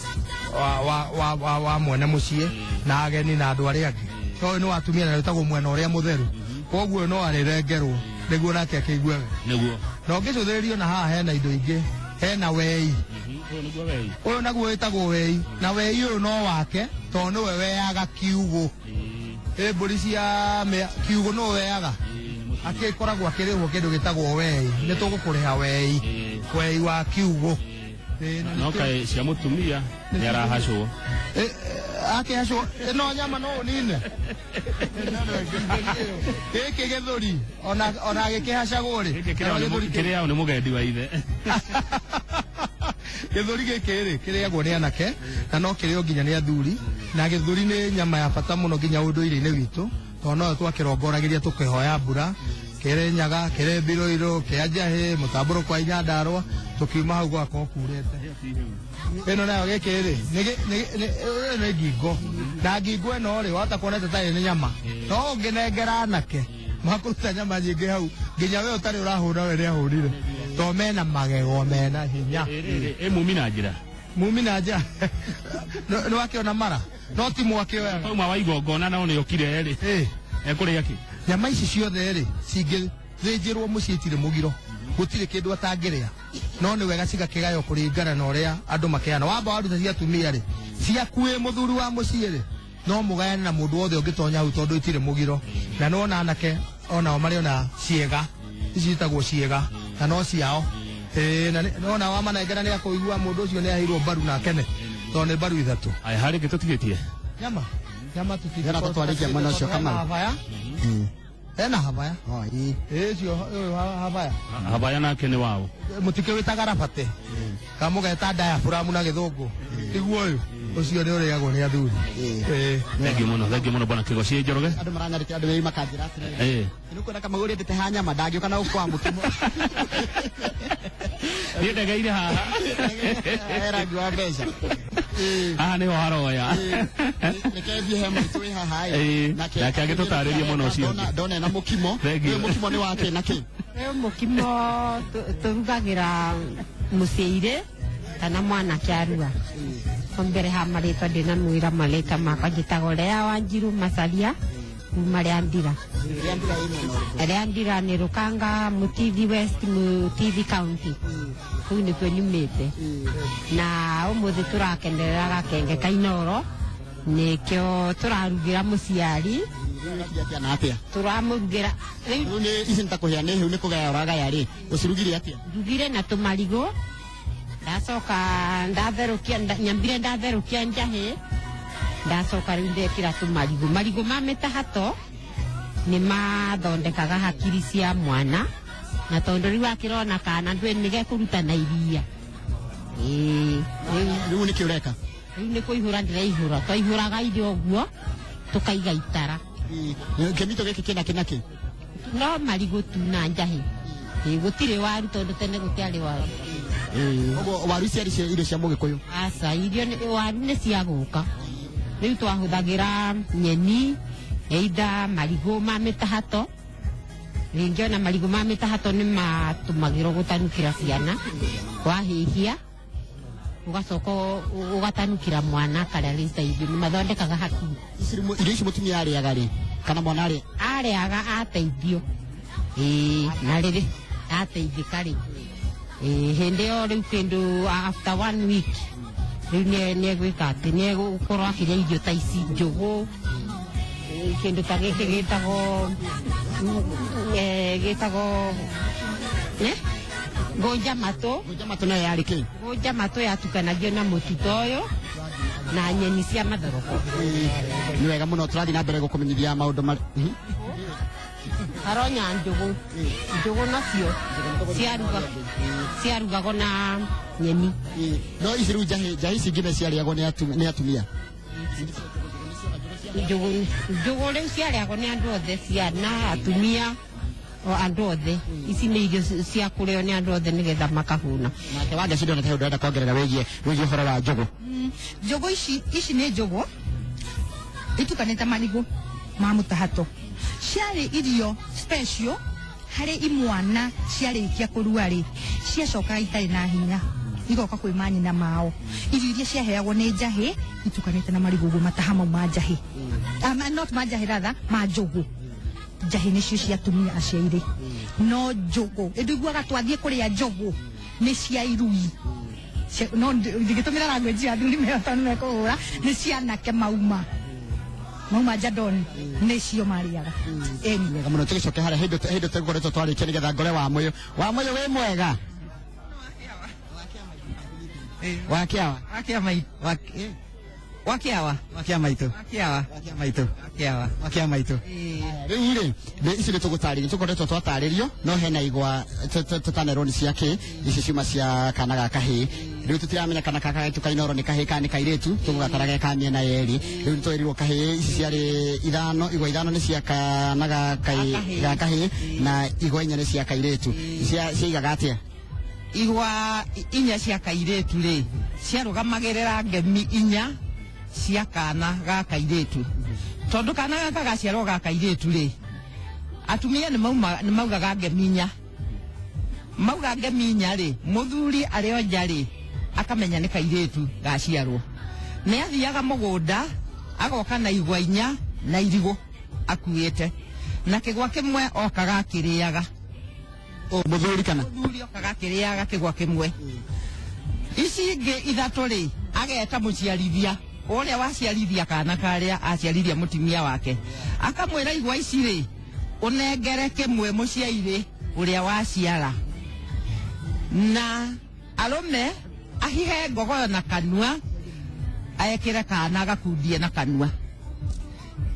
wa mwene mũciĩ na ageni na andũ arĩa angĩ ũyũ nĩ wa atumia na wĩtagwo mwena ũrĩa mũtheru koguo no arĩrengerwo nĩguo nake akĩigue we nĩguo na ũngĩcũthĩrĩrio na haha hena indo ingĩ hena wei uyu naguo witagwo wei na wei uyu no wake to niwe weaga kiugo mburi cia kiugo no weaga akikoragwo akirihwo kindu gitagwo wei ni tugukuriha wei wa kiugo no kai cia mutumia ni arahacwo akihacwo no nyama no nine giki githuri ona gikihacagwo ri kiria ni mugendi wa ithe githuri giki kiriagwo ni anake na no kirio nginya ni athuri na githuri ni nyama ya bata muno nginya unduire-ini witu to no twakiromboragiria tukihoya mbura kere nyaga kere biroiro kianjahe mutamburo kwa Nyandarua tukiuma hau gwako kurete eno nayo gikiri ni ngingo na ngingo eno ri wata kuonete tari ni nyama no nginengera anake makuruta nyama nyingi hau nginya we utari urahura we ni ahurire to mena magego mena hinya mumi na njira ni wakiona mara no ti mwake we uma wa igongona na one okire ri ekuria ki nyama ici ciothe ri cingithĩnjĩrwo mũciĩ itirĩ mũgiro gũtirĩ kĩndũ atangĩrĩa no nĩ wega cigakigayo kũringana na ũrĩa andũ makeana wamba waruta cia atumia ri ciakuĩ mũthuri wa mũciĩ ri no mũgayane na mũndũ wothe ũngĩtonya hau tondũ itirĩ mũgiro na nona anake onao marĩ ona ciĩga ici itagwo ciĩga na no ciao na nona wamanengera nĩ akũigua mũndũ ũcio nĩ aheirwo mbaru na kene tondũ nĩ mbaru ithatũ aya harĩ kĩ tũtigĩtie nyama tũtwarĩkia mwena ũcio Kamau ena habaya cio habaya nake nĩ wao mũtike wĩtaga rabate kamũgeta diaphragm na gĩthũngũ tiguo ũyũ ũcio nĩ ũrĩagwo nĩ athuri thengi mũno bwana Kĩgoci Njoroge andũ maranyarĩkia andũ wĩ makanjĩra atĩrĩrĩ nĩ kwenda Kamau ũrĩndĩte ha nyama ndangĩũka na ũkwa mũkimo niĩ ndegeire haha rangi wa mbeca haha nĩho haroya reke thiĩ he mũritũ wĩ haha nake agĩtũtarĩria mũno ũcio ndona na mũkimo ũyũ mũkimo nĩ wake na kĩ ũyũ mũkimo tũrugagĩra mũcĩirĩ kana mwanake aruga mbere ha marĩtwa ndĩnamwĩra marĩtwa makwa njĩtagwo Lea Wanjiru Macharia kuma Rĩandira nĩ Rũkanga Mutithi West Mutithi County kũu nĩkuo nyumĩte na ũmũthĩ tũrakenerera gakenge ka Inoro nĩkĩo tũrarugĩra mũciari turamurugĩra rĩu nĩ ici nĩtakũhĩa nĩ hĩu nĩ kũgaya ũragaya rĩ ũcirugire atĩa ndugire na tũmarigũ ndacoka ndatherũkia nyambire ndatherũkia njahĩ ndacoka rĩu ndekĩra tũmarigũ marigũ ma mĩtahato nĩ mathondekaga hakiri cia mwana na tondũ rĩu akĩrona kana ndwe nĩgekũruta na iria rĩu nĩkĩ ũreka rĩu nĩ kũihũra ndĩraihũra twaihũraga irio ũguo tũkaiga itara kĩmito gĩkĩ kĩna kĩ no marigũ tu na njahĩ gũtirĩ waru tondũ tene gũtiarĩ waru ũguo waru ciarĩ cia irio cia Mũgĩkũyũ aca irio waru nĩ cia gũka rĩu twahũthagĩra nyeni either marigũ ma mĩtahato rĩngĩ ona marigũ ma mĩtahato nĩ matũmagĩrwo gũtanukĩra ciana wahĩhia ugacoka ugatanukira mwana karĩa rĩteithio nĩ mathondekaga hakiri irio ici mũtumia arĩaga rĩ kana mwana arĩaga ateithio na rĩrĩ ateithĩka rĩ hĩndĩ ĩyo rĩu kĩndũ after 1 week rĩu nĩ egwĩka atĩ nĩ egũkorwo akĩrĩa irio ta ici njũgũ kĩndũ ta gĩkĩ gĩtagwo Gonja matũ nayo yarĩ kĩ gonja matũ yatukanagio na mũtuto ũyũ na nyeni cia mathoroko nĩ wega mũno tũrathiĩ na mbere gũkũmenyithia maũndũ haronya njũgũ nacio ciarugagwo na nyeni no ici rĩu njahĩ ici ngime ciarĩagwo nĩ atumia njũgũ rĩu ciarĩagwo nĩ andũ othe ciana atumia o andũ othe ici nĩ irio cia kũrĩo nĩ andũ othe nĩgetha makahũna nake wanja cindona ta ndĩrenda kuongerera wĩgiĩ ũhoro wa njũgũ njũgũ ici nĩ njũgũ itukanĩte marigũ ma mũtahato ciarĩ irio special harĩ imwana ciarĩkia kũrua rĩ ciacokaga itarĩ na hinya igoka kwĩ manyina mao irio iria ciaheagwo nĩ njahĩ itukanĩte na marigũ ũguo mataha mau ma njahĩ not ma njahĩ ratha ma njũgũ njahĩ nĩcio cia atumia aciairĩ no njũgũ ĩndũ iguaga twathiĩ kũrĩa njũgũ nĩ cia irui no ndingĩtũmĩra language ya thuri meo tondũ mekũhũra nĩ cia anake mauma Jadon nĩcio marĩaga wega mũno tũgĩcoke harĩa hĩndĩ tũgoretwo twarĩkia nĩgetha ngore wa moyo wĩ mwega wakia maitũ rĩu rĩ ici nĩ tũgũtarĩria tũkoretwo twatarĩrio no hena igwa tũtanerwo nĩ cia kĩ ici ciuma cia kana ga kahĩ rĩu tũtiramenya kana kaka gaitu kainoro nĩ kahĩ kana nĩ kairĩtu tũgũgataraga ka mĩena yerĩ rĩu nĩtwerirwo kahĩ ici ciarĩ igwa ithano nĩ cia kana ga kahĩ na igwa inya nĩ cia kairĩtu ciaigaga atĩa igwa inya cia kairĩtu rĩ ciarũgamagĩrĩra ngemi inya cia kana ga kairĩtu tondũ kana gaka gaciarwo ga kairĩtu rĩ atumia nĩ maugaga ngemi inya mauga ngemi inya rĩ mũthuri arĩ o nja rĩ akamenya nĩ kairĩtu gaciarwo nĩ athiaga mũgũnda agoka na igwa inya na irigũ akuĩte na kĩgwa kĩmwe okaga akĩrĩaga mũthuri okaga akĩrĩaga kĩgwa kĩmwe ici ingĩ ithatũ rĩ ageta mũciarithia ũrĩa waciarithia kana karĩa aciarithia mũtumia wake akamwĩra igwa ici rĩ ũnengere kĩmwe mũciairĩ ũrĩa waciara na arũme ahihe ngogoyo na kanua aekĩre kana agakundie na kanua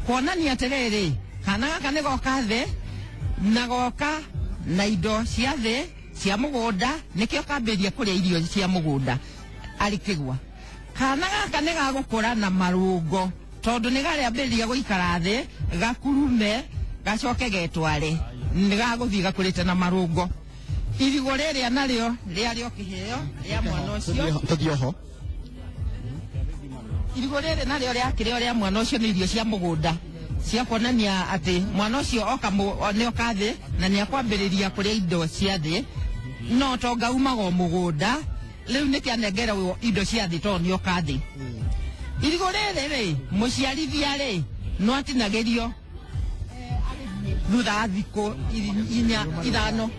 kuonania atĩrĩrĩ kana gaka nĩ goka thĩ na goka na indo cia thĩ cia mũgũnda nĩkĩo kambĩria kũrĩa irio cia mũgũnda arĩ kĩgwa kana gaka nĩ gagũkũra na marũngo tondũ nĩ garĩambĩrĩria gũikara thĩ gakurume gacoke getware nĩ gagũthiĩ gakũrĩte na marũngo irigũ rĩrĩa narĩo rĩarĩo kĩheo rĩa mwana ũcio irigũ rĩrĩ narĩo rĩakĩrĩo rĩa mwana ũcio nĩ irio cia mũgũnda cia kuonania atĩ mwana ũcio nĩ oka thĩ na nĩ akwambĩrĩria kũrĩa indo cia thĩ no to ngaumaga mũgũnda rĩu nĩ kĩanengerwo indo cia thĩ tondũ nĩ oka thĩ irigũ rĩrĩ rĩ mũciarithia rĩ no atinagĩrio thutha wa thikũ ithano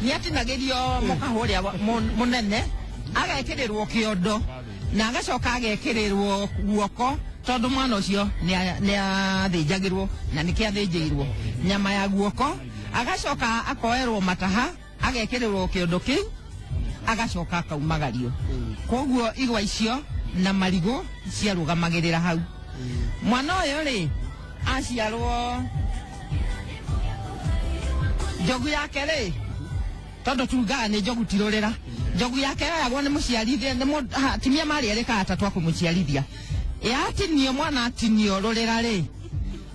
nĩ atinagĩrio mũkahũ ũrĩa mũnene agekĩrĩrwo kĩondo na agacoka agekĩrĩrwo guoko tondũ mwana ũcio nĩ athĩnjagĩrwo na nĩkĩ athĩnjĩirwo nyama ya guoko agacoka akoerwo mataha agekĩrĩrwo kĩondo kĩu agacoka akaumagario koguo igwa icio na marigũ ciarũgamagĩrĩra hau mwana ũyũ rĩ aciarwo njogu yake rĩ tondũ tugaga nĩ njogu tirũrĩra njogu yake yoyagwo nĩ mũciarithia atumia marĩ erĩ kana atatũ akũmũciarithia yatinio mwana atinio rũrĩra rĩ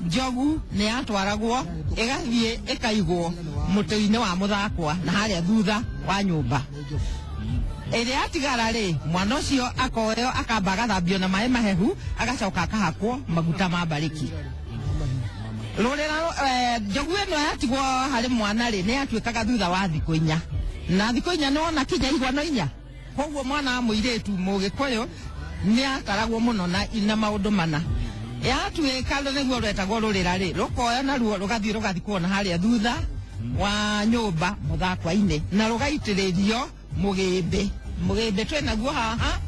njogu nĩ yatwaragwo ĩgathiĩ ĩkaigwo mũtĩ-inĩ wa mũthakwa na harĩa thutha wa nyũmba ĩrĩa yatigara rĩ mwana ũcio akoyo akamba agathambio na maĩ mahehu agacoka akahakwo maguta ma mbarĩki rũrĩra njogu ĩno yatigwo harĩ mwana rĩ nĩ yatuĩkaga thutha wa thikũ inya na thikũ inya nĩ wona kinya igwano inya koguo mwana wa mũirĩtu mũgĩkũyũ nĩ ataragwo mũno na maũndũ mana yatuĩka nĩguo rwetagwo rũrĩra rĩ rũkoyo naruo rũgathiĩ rũgathikwo na harĩa thutha wa nyũmba mũthakwa-inĩ na rũgaitĩrĩrio mũgĩmbĩ twĩ naguo haha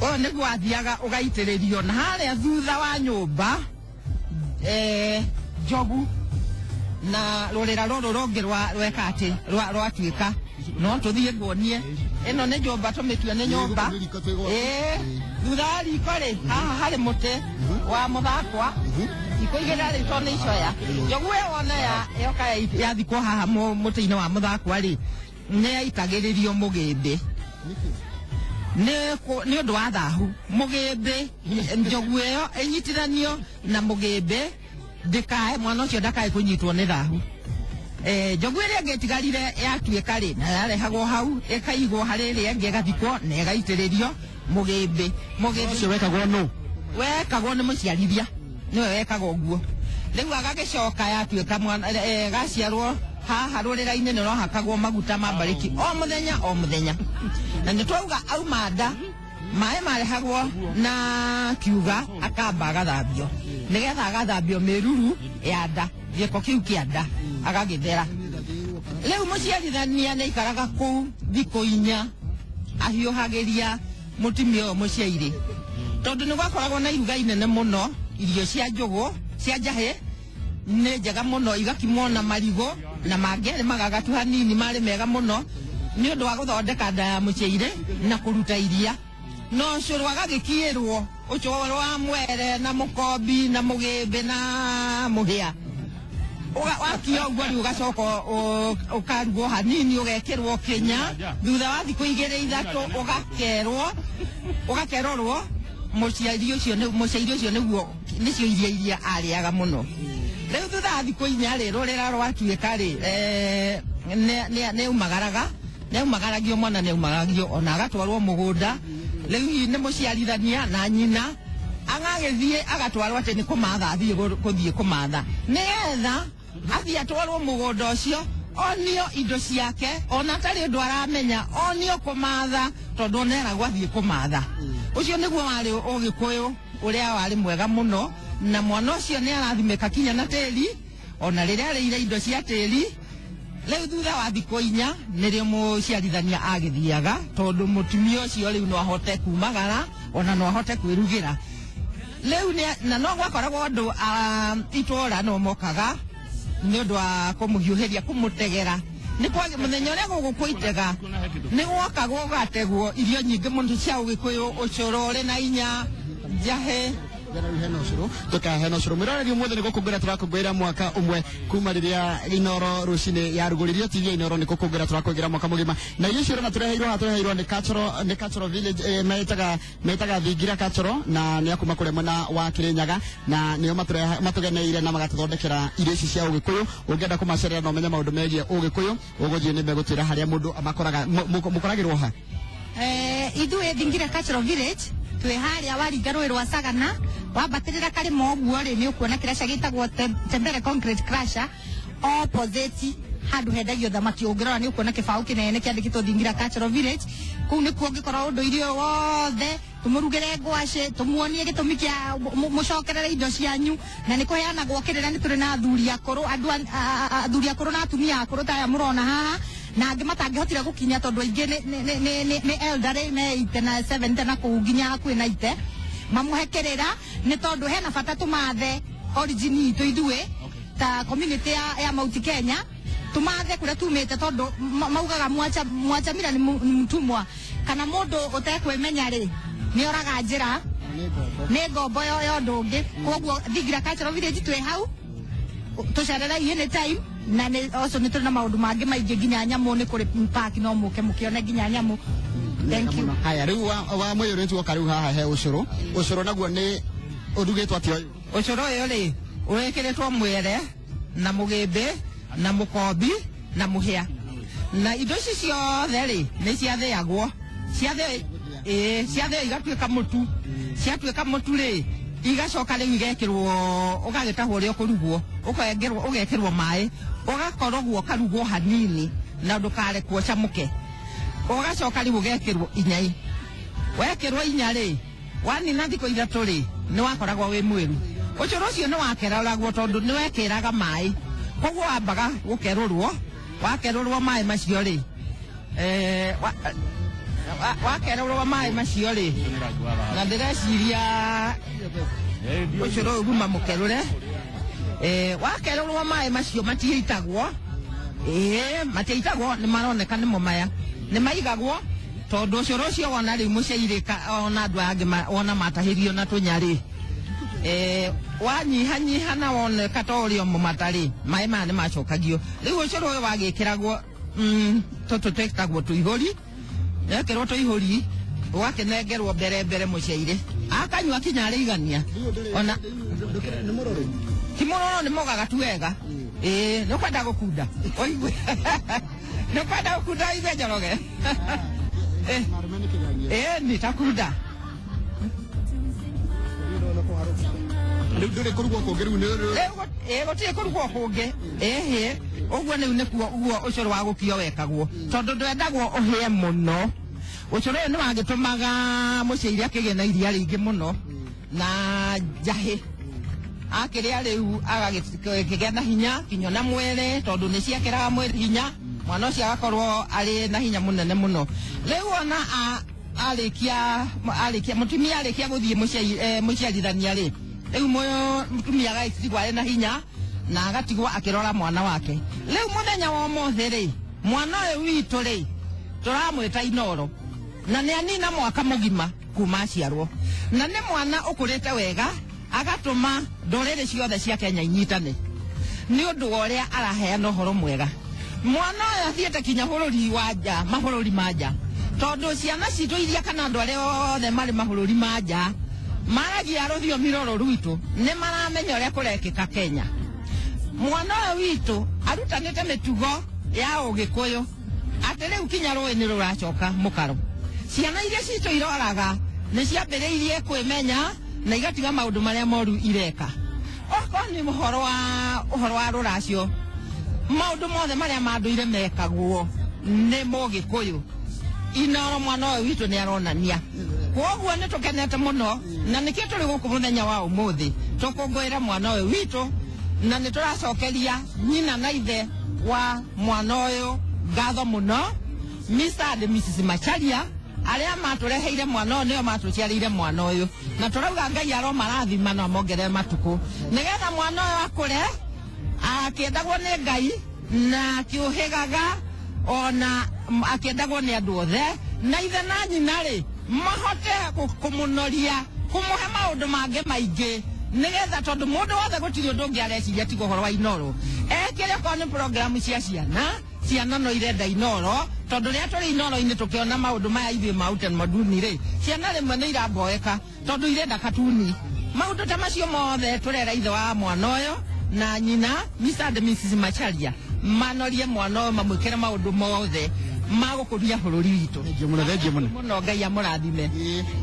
ũyũ nĩguo athiaga ũgaitĩrĩrio na harĩa thutha wa nyũmba njogu na rũrĩra rũrũ rũngĩ rweka atĩ rwatuĩka no tũthiĩ nguonie ĩno nĩ nyũmba tũmĩtue nĩ nyũmba thutha wa riko rĩ haha harĩ mũtĩ wa mũthakwa thikũ igĩrĩ rĩ to nĩ icoya njogu ĩyo wona yoka yathikwo haha mũtĩ-inĩ wa mũthakwa rĩ nĩ yaitagĩrĩrio mũgĩmbĩ nĩ ũndũ wa thahu mũgĩmbĩ njogu ĩyo ĩnyitithanio na mũgĩmbĩ ndĩkae mwana ũcio ndakae kũnyitwo nĩ thahu njogu ĩrĩa ĩngĩ ĩtigarire yatuĩka rĩ na yarehagwo hau ĩkaigwo harĩ ĩrĩa ĩngĩ ĩgathikwo na ĩgaitĩrĩrio mũgĩmbĩ ũcio wekagwo nũ wekagwo nĩ mũciarithia nĩwe wekaga ũguo rĩu agagĩcoka yatuĩka gaciarwo haha rũrĩra-inĩ nĩ rohakagwo maguta ma mbarĩki o mũthenya na nĩ twauga auma nda maĩ marehagwo na kiuga akamba agathambio nĩgetha agathambio mĩruru ya nda gĩko kĩu kĩa nda agagĩthera Leu muciarithania nĩ ikaraga kũu thikũ 4 ahiũhagĩria mũtumia ũyũ mũciairĩ tondũ nĩ gwakoragwo na iruga inene mũno irio cia njũgũ cia njahĩ nĩ njega mũno igakimwo na marigũ na mangĩ magagatu hanini marĩ mega mũno nĩ ũndũ wa gũthondeka nda ya mũciairĩ na kũruta iria no cũrũ agagĩkiĩrwo ũcũrũ wa mwere na mũkombi na mũgĩmbĩ na mũhĩa wakio ũguo rĩu ũgacoka ũkarugwo hanini ũgekĩrwo kĩnya thutha wa thikũ 2-3 ũgakerorwo mũciairĩ ũcio nĩcio iria arĩaga mũno rĩu thutha wa thikũ 4 rũrĩra rwatuĩka nĩumagaragia mwana nĩumagaragio ona agatwarwo mũgũnda rĩu nĩ mũciarithania na nyina agagĩthiĩ agatwarwo atĩ nĩ kũmatha gũthiĩ kũmatha nĩgetha athiĩ atwarwo mũgũnda ũcio onio indo ciake ona tarĩ ũndũ aramenya onio kũmatha tondũ oneragwo athiĩ kũmatha ũcio nĩguo warĩ ũgĩkũyũ ũrĩa warĩ mwega mũno na mwana ũcio nĩ arathimĩka kinya na tĩri ona rĩrĩa arĩire indo cia tĩri rĩu thutha wa thikũ 4 nĩrĩo mũciarithania agĩthiaga tondũ mũtumia ũcio rĩu no ahote kumagara ona no ahote kwĩrugĩra rĩu na no gwakoragwo andũ itũũra no mokaga nĩ ũndũ wa kũmũhiũhĩria kũmũtegera nĩ kwa mũthenya ũrĩa gũgũkũ itega nĩ gwokagwo gũgategwo irio nyingĩ mũno cia ũgĩkũyũ ũcũrũ ũrĩ na inya njahĩ tukahena ucuru mwiroreri umuthi nigukungwira turakungwira mwaka umwe kuma riria Inoro rucini yaruguririo TV Inoro nigukungwira turakungwira mwaka mugima na irio cioro na tureheirwo ni Cultural Village metaga Thingira Cultural na ni akuma kure mwena wa Kirinyaga na nio matugeneire na magatuthondekera irio ici cia ugikuyu ungienda kumacerera na umenya maundu megie ugikuyu uguthie ni megutwira haria mundu amakoraga mukoragirwo ha ithuĩ Thingira Cultural Village twĩ harĩa waringa rũĩ rwa Sagana wambatĩrĩra karĩma ũguo rĩ nĩ ũkuona kĩrĩa gĩtagwo Tembere Concrete Crusher opposite handũ hendagio thamaki ũngĩrora nĩ ũkuona kĩbaũ kĩnene kĩandĩkĩtwo Thingira Cultural Village kũu nĩkuo ũngĩkora ũndũire ũyũ wothe tũmũrugĩre ngwacĩ tũmuonie gĩtũmi kĩa mũcokerere indo cianyu na nĩ kũheanagwo kĩrĩra nĩ tũrĩ na athuri akũrũ na atumia akũrũ ta aya mũrona haha na angĩ matangĩhotire gũkinya tondũ aingĩ nĩ elderly me 87 na kũu nginya hakuhĩ na 90 mamũhekerera nĩ tondũ hena bata tũmathe origin itũ ithuĩ ta community ya Mount Kenya tũmathe kũrĩa tumĩte tondũ maugaga mwachamira nĩ mtumwa kana mũndũ ũtekwĩmenya rĩ nĩ oraga njĩra nĩ ngombo ya ũndũ ũngĩ koguo Thingira Cultural Village twĩ hau tũcerera any time na also nĩ tũrĩ na maũndũ mangĩ maingĩ nginya nyamũ nĩ kũrĩ park no mũke mũkĩone nginya nyamũ thank you haya rĩu wa mwĩrĩ nĩ tuoka rĩu haha he ũcũrũ naguo nĩ ũrugĩtwo atĩa ũyũ ũcũrũ ũyũ rĩ ũwĩkĩrĩtwo mwere na mũgĩmbĩ na mũkombi na mũhĩa na indo ici ciothe rĩ nĩ ciathĩagwo ciathĩo igatuĩka mũtu ciatuĩka mũtu rĩ igacoka rĩu igekĩrwo ũgagĩtahwo ũrĩa ũkũrugwo ũgekĩrwo maĩ ũgakorogwo ũkarugwo hanini na ndũkarekwo camũke ũgacoka rĩu ũgekĩrwo inya wekĩrwo inya rĩ wanina thikũ 3 rĩ nĩ wakoragwo wĩ mwĩru ũcũrũ ũcio nĩ wakeroragwo tondũ nĩ wekĩraga maĩ koguo wambaga gũkerũrwo wakerũrwo maĩ macio rĩ wakerũrwo maĩ macio rĩ na ndĩreciria ũcũrũ ũyũ guma mũkerũre wakerũrwo maĩ macio matiĩtagwo matiĩtagwo nĩ maroneka nĩmo maya nĩ maigagwo tondũ ũcũrũ ũcio wona rĩu mũciairĩka ona andũ angĩ wona matahĩrio na tũnyarĩ wanyihanyiha na woneka ta ũrĩa mũmatarĩ maĩ maya nĩ macokagio rĩu ũcũrũ ũyũ wagĩkĩragwo tũtũ twĩtagwo tũihũri ekĩrwo tũihũri ũgakĩnengerwo mbere mũciairĩ akanyua kinya arĩigania ona ti mũrũrũ nĩ mũgagatu wega nĩ ũkwenda gũkunda oigwe nĩ ũkwenda gũkunda oigwe Njoroge nitakunda ndũrĩ kũrugwo kũngĩ rĩu gũtirĩ kũrugwo kũngĩ ũguo rĩu nĩkuo ũcũrũ wa gũkio wekagwo tondũ ndwendagwo ũhĩe mũno ũcũrũ ũyũ nĩ wagĩtũmaga mũciairĩ akĩgĩa na iria rĩingĩ mũno na njahĩ akĩrĩa rĩu agakĩgĩa na hinya kinya na mwĩrĩ tondũ nĩ ciekĩraga mwĩrĩ hinya mwana ucio agakorwo ari na hinya munene muno riu ona arikia mutumia arikia guthie muciarithania ri riu mutumia agaitigwo ari na hinya na agatigwo akirora mwana wake riu muthenya wa mothe ri mwana uyu witu ri turamwita Inoro na ni anina mwaka mugima kuma aciarwo na ni mwana ukurite wega agatuma ndorere ciothe cia Kenya inyitane ni undu wa uria araheana uhoro mwega mwana uyu athiete kinya bururi wa nja mabũrũri ma nja tondu ciana citu iria kana andu aria othe mari mabũrũri ma nja maragia rũthiomi rũrũ rwitũ ni maramenya uria kurekika Kenya mwana uyu witu arutanite mitugo ya Ũgĩkũyũ ati riu kinya rũĩ rũracoka mũkaro ciana iria citu iroraga ni ciambĩrĩirie kwĩmenya na igatiga maundu maria moru ireka okorwo ni uhoro wa rũracio maundu mothe maria manduire mekagwo ni Mũgĩkũyũ Inoro mwana uyu witu ni aronania koguo ni tukenete muno na nikio turi guku muthenya wa umuthi tukungwira mwana uyu witu na ni turacokeria nyina na ithe wa mwana uyu ngatho muno Mr. and Mrs. Macharia aria matureheire mwana uyu nio matuciarire mwana uyu na turauga Ngai aro marathima na mongerere matuku nigetha mwana uyu akure akiendagwo ni Ngai na akiuhigaga ona akiendagwo ni andu othe na ithe na nyina ri mahote kumunoria kumuhe maundu mange maingi nigetha tondu mundu wothe gutiri undu ungi areciria tiga uhoro wa Inoro ekire kwa ni program cia ciana no irenda Inoro tondu ria turi Inoro-ini tukiona maundu maya ithuĩ Mountain Maduni ri ciana rimwe ni iramboeka tondu irenda katuni maundu ta macio mothe turera ithe wa mwana uyu na nyina Mr. and Mrs. Macharia manorie mwana uyu mamwikire maundu mothe magukuria bururi witu thengio muno Ngai amurathime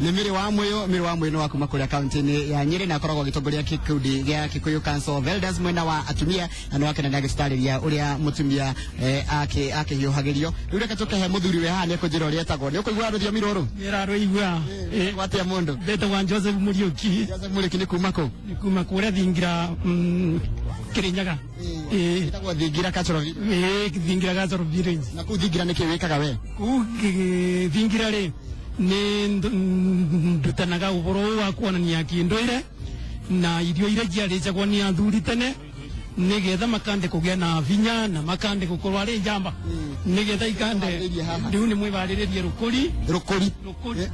ni miri wa mwiyo no wakuma kuria kaunti ya Nyeri na akoragwo agitongoria gikundi gia Kikuyu Council of Elders mwena wa atumia na no akena agicitariria uria mutumia akihiuhagirio riu reke tukehe muthuri we haha ni kunjira uria etagwo ni ukuigua rũthiomi rũrũ Nĩrarũigua watia mundu ndetagwo Joseph Muriuki ni kuma ku ni kuma kuria thingira Kirinyaga etagwo thingira Cultural thingira Cultural Village na ku thingira niki wikaga we ku thingira ri ni ndutanaga uboro wa kuonania kindoire na irio iria ciarĩcagwo ni athuri tene nigetha makande kugia na vinya na makande gukorwo ari njamba nigetha ikande riu ni mwibarĩrĩrie rukuri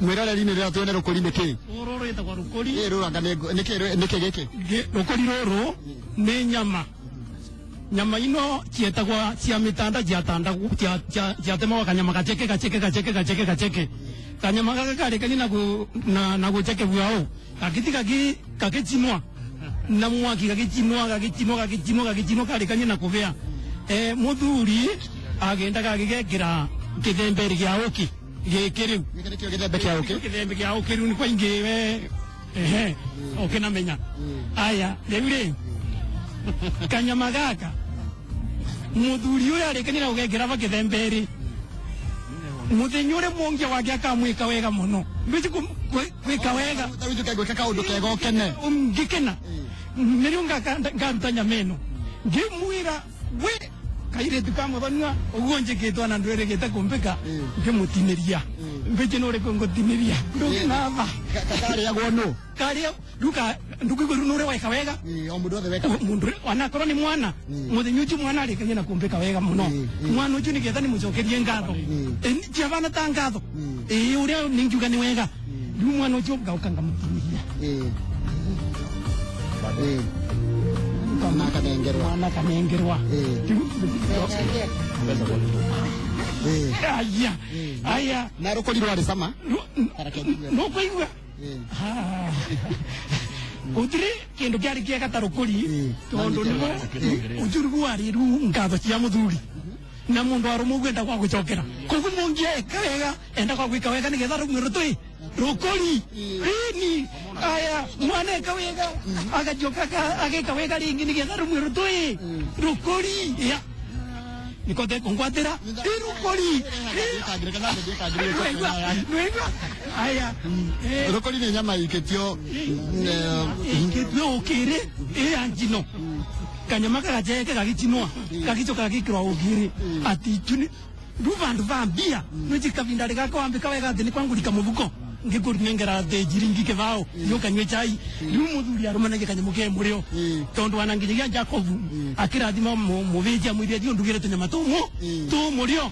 mwiroreri ni rira tuone rukuri niki rũrũ rwĩtagwo rukuri ruranga niki giki rukuri rũrũ ni nyama ino cietagwa cia mitanda ciatemagwo kanyama gacheke kanyama gaka karĩkani na gucheke bwao gagĩtinwo na mwaki gagĩtinwo karĩkani na kũbĩa muthuri agendaga agĩgekĩra gĩthembe gĩa ũki gĩkĩ rĩu gĩthembe gĩa ũki rĩu nĩ kwa ingĩ we ũkĩnamenya aya rĩu rĩ kanyama gaka muthuri uria arĩkani na gũgekĩra gĩthembe rĩ muthenya uria mwongia wake akamwĩka wega muno mbici gwĩka wega gwĩka kaũndũ kega ũkene ngĩkena nĩrĩo ngaruta nyama ĩno ngĩmwĩra we kairĩtu ka mũthonywa ũguo njĩkĩtwo na ndwĩrĩ gĩte kũmbĩka ngĩmũtinĩria mbici nĩ ũrĩkũ ngũtinĩria ndũngĩnatha karĩagwo nũ karĩa nduka ndukigwo nure weka wega o mundu othe weka mundu wanakorwo ni mwana muthenya ucio mwana arikanye na kumbika wega muno mwana ucio nigetha ni mucokerie ngatho ciabana ta ngatho uria ningiuga ni wega riu mwana ucio ngauka ngamutiniria mwana kanengerwa aya na rukuri rwari sama no kuigua utiri kindu kiari kiega ta rukuri tondu nimo ujurugu wari ru ngatho cia muthuri na mundu arumu gwenda kwa gucokera koguo mungia eka wega enda kwa gwika wega nigetha rumwe rutui rukuri rini aya mwana eka wega agajoka ageka wega ringi nigetha rumwe rutui rukuri ya nikote kongwatira rukuri aya rukuri ni nyama iketio ukire anjino kanyama kagacheke gagichinwa gagicoka gagikirwa ugiri ati chuni ruvandu vambia nuchikavindari gako wambika wega ati nikwangurika muvuko ngikurinengera thejiri ngikevao yokanywe chai riu muthuri arumanage kanyamu ke murio tondu wanangiria Jacob akirathima muvijia mwithia dio ndugire tunyama tumurio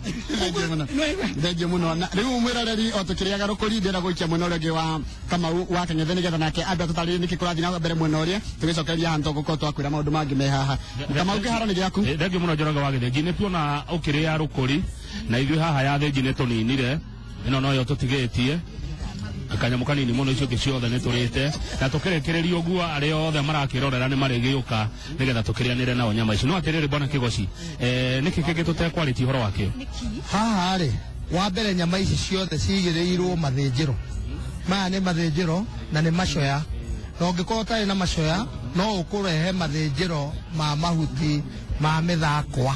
thengio muno riu mwiroreri otukiriaga rukuri ndira guikia mwena uria ngi wa Kamau wa Kang'ethe nigetha nake andu tutari niki kurathi na mbere mwena uria tugicokeria hantu guko twakwira maundu mangi me haha Kamau ngihara ni giaku thengio muno Njoroge wa Githinji ni tuona ukiria rukuri na ithui haha ya thinji ni tuninire ino noyo tutigitie akanyamu kanini muno icio ciothe ni turite na tukirekereria uguo ari othe marakirorera ni marigiuka nigetha tukirianire nao nyama ici no atiriri bwana Kigoci niki kingi tutekwariti horo wakio haha ri wa mbere nyama ici ciothe cigirirwo mathinjiro maya ni mathinjiro na ni macoya na ungikorwo utari na macoya no ukurehe mathinjiro ma mahuti ma mithakwa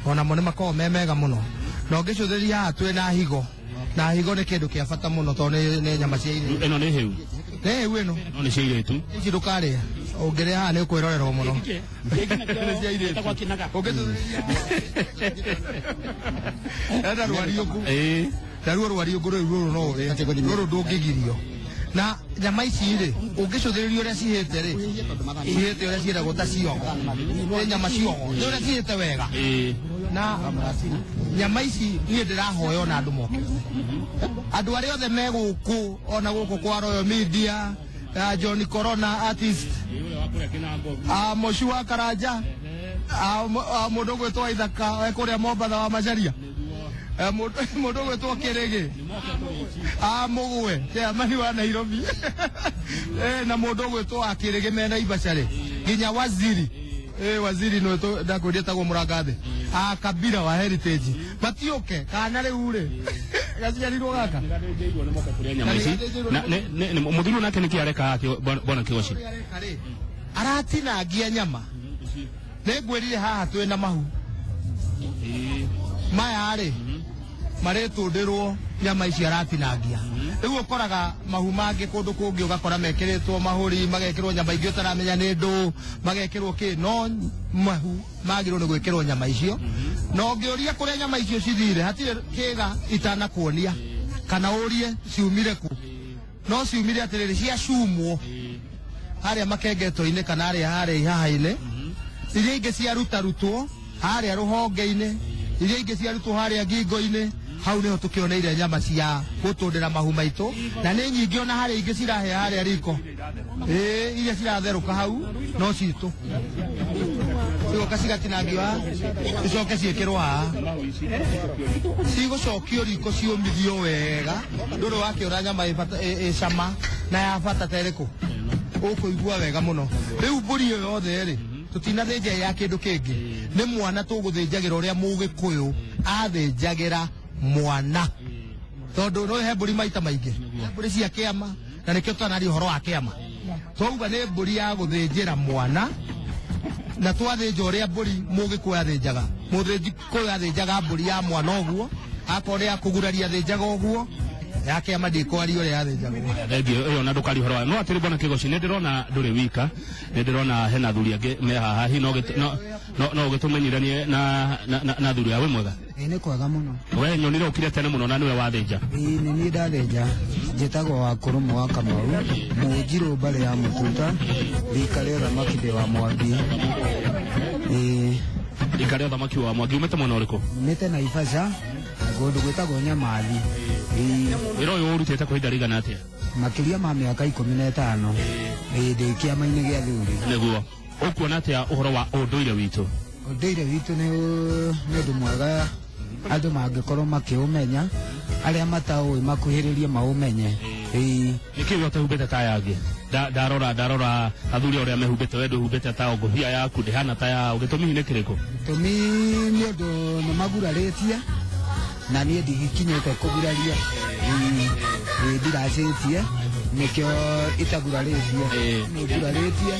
ona mo ni makorwo me mega muno na ungicuthiria haha twi na higo na higo ni kindu kia bata muno to ni nyama cia ire ino ni hiu ino no ni cia iretu ici ndukaria ungire haha ni kwirorerwo muno enda rwariuku daruo rwariuku ruru no ri ruru ndungigirio na nyama ici ri ungicuthiririo uria cihite ri cihite uria ciendagwo ta ciongo ni nyama ciongo ni uria cihite wega na nyama ici nie ndirahoya ona andu moke andu aria othe me guku ona guku kwa Royal Media John Corona artist Moshua Karanja mundu gwitwa Ithaka ekuria Mombatha wa Macharia mundu gwitwa Kirigi mugwe te amani wa Nairobi na mundu gwitwa Kirigi me Naivasha ri nginya waziri waziri no ndakuria tagwo Murangathe Kabira wa Heritage batioke kana riu ri gaciarirwo gaka nyama ici na muthuru nake nikiareka bwana Kigoci aratinangia nyama nengwirire haha twi na mahu maya ri maritundirwo nyama ici aratinangia riu ukoraga mahu mangi kundu kungi ugakora mekiritwo mahuri magekirwo nyama ingĩ utaramenya ni ndu magekirwo ki no mahu magirwo ni gwikirwo nyama icio no ngiuria kuria nyama icio cithire hatire kiga itanakuonia kana urie ciumire ku no ciumire atiriri cia cumwo haria makengeto-ini kana haria haha-ini iria ingĩ ciarutarutwo haria ruhonge-ini iria ingĩ ciarutwo haria ngingo-ini hau niho tukioneire nyama cia gutundira mahu maitu na ni nyingi ona haria ingĩ cirahe haria riko iria ciratheruka hau no citu cigoka cigatinangio icoke ciĩkĩrwo haha cigũcokio riko ciũmithio wega ndũrĩ wakĩũra nyama ĩ cama na ya bata ta ĩrĩkũ ũkũigua wega mũno rĩu mbũri ĩyo yothe rĩ tutinathĩnja ya kĩndũ kĩngĩ nĩ mwana tũgũthĩnjagĩra ũrĩa mũgĩkũyũ athĩnjagĩra mwana tondu no he mbũri maita maingĩ mbũri cia kĩama na nĩkĩo tũtanaria ũhoro wa kĩama twauga nĩ mbũri ya gũthĩnjĩra mwana na twathĩnja ũrĩa mbũri mũgĩkũyũ athĩnjaga mũthĩnjikũyũ athĩnjaga mbũri ya mwana ũguo akorwo ya kũguraria athĩnjaga ũguo ya kĩama ndĩkwaria ũrĩa athĩnjagwo thengio ĩyo na ndũkari ũhoro no atĩrĩ bwana Kigoci nĩ ndĩrona ndũrĩ wika nĩ ndĩrona hena athuri angĩ me haha hihi no ũgĩtũmenyithanie na athuri awe mwega nĩ kwega mũno we nyonire ũkire tene mũno na nĩwe wathĩnja nĩ niĩ ndathĩnja njĩtagwo wa Kũrũmũ wa Kamau mũnjirũ mbarĩ ya Mũtuta rika rĩa ũthamaki ndĩ wa Mwangi rika rĩa ũthamaki wa Mwangi umĩte mwena ũrĩkũ umĩte Naivasha kũndũ gwĩtagwo Nyamathi wĩra ũyũ ũrutĩte kwa ihinda rĩigana atĩa makĩria ma mĩaka 15 ndĩ kĩama-inĩ gĩa athuri nĩguo ũkuona atĩa ũhoro wa ũndũire witũ ũndũire witũ nĩ ũndũ mwega andũ mangĩkorwo makĩũmenya arĩa mataũĩ makuhĩrĩrie maũmenye nĩkĩ we ũtehumbĩte ta yangĩ ndarora athuri ũrĩa mehumbĩte we ndũhumbĩte ta ngũbia yaku ndĩhana ta ya gĩtũmi nĩ kĩrĩkũ gĩtũmi nĩ ũndũ nĩ magurarĩtie na niĩ ndikinyĩte kũguraria ndiracĩtie nĩkĩo itagurarĩtie nĩngurarĩtie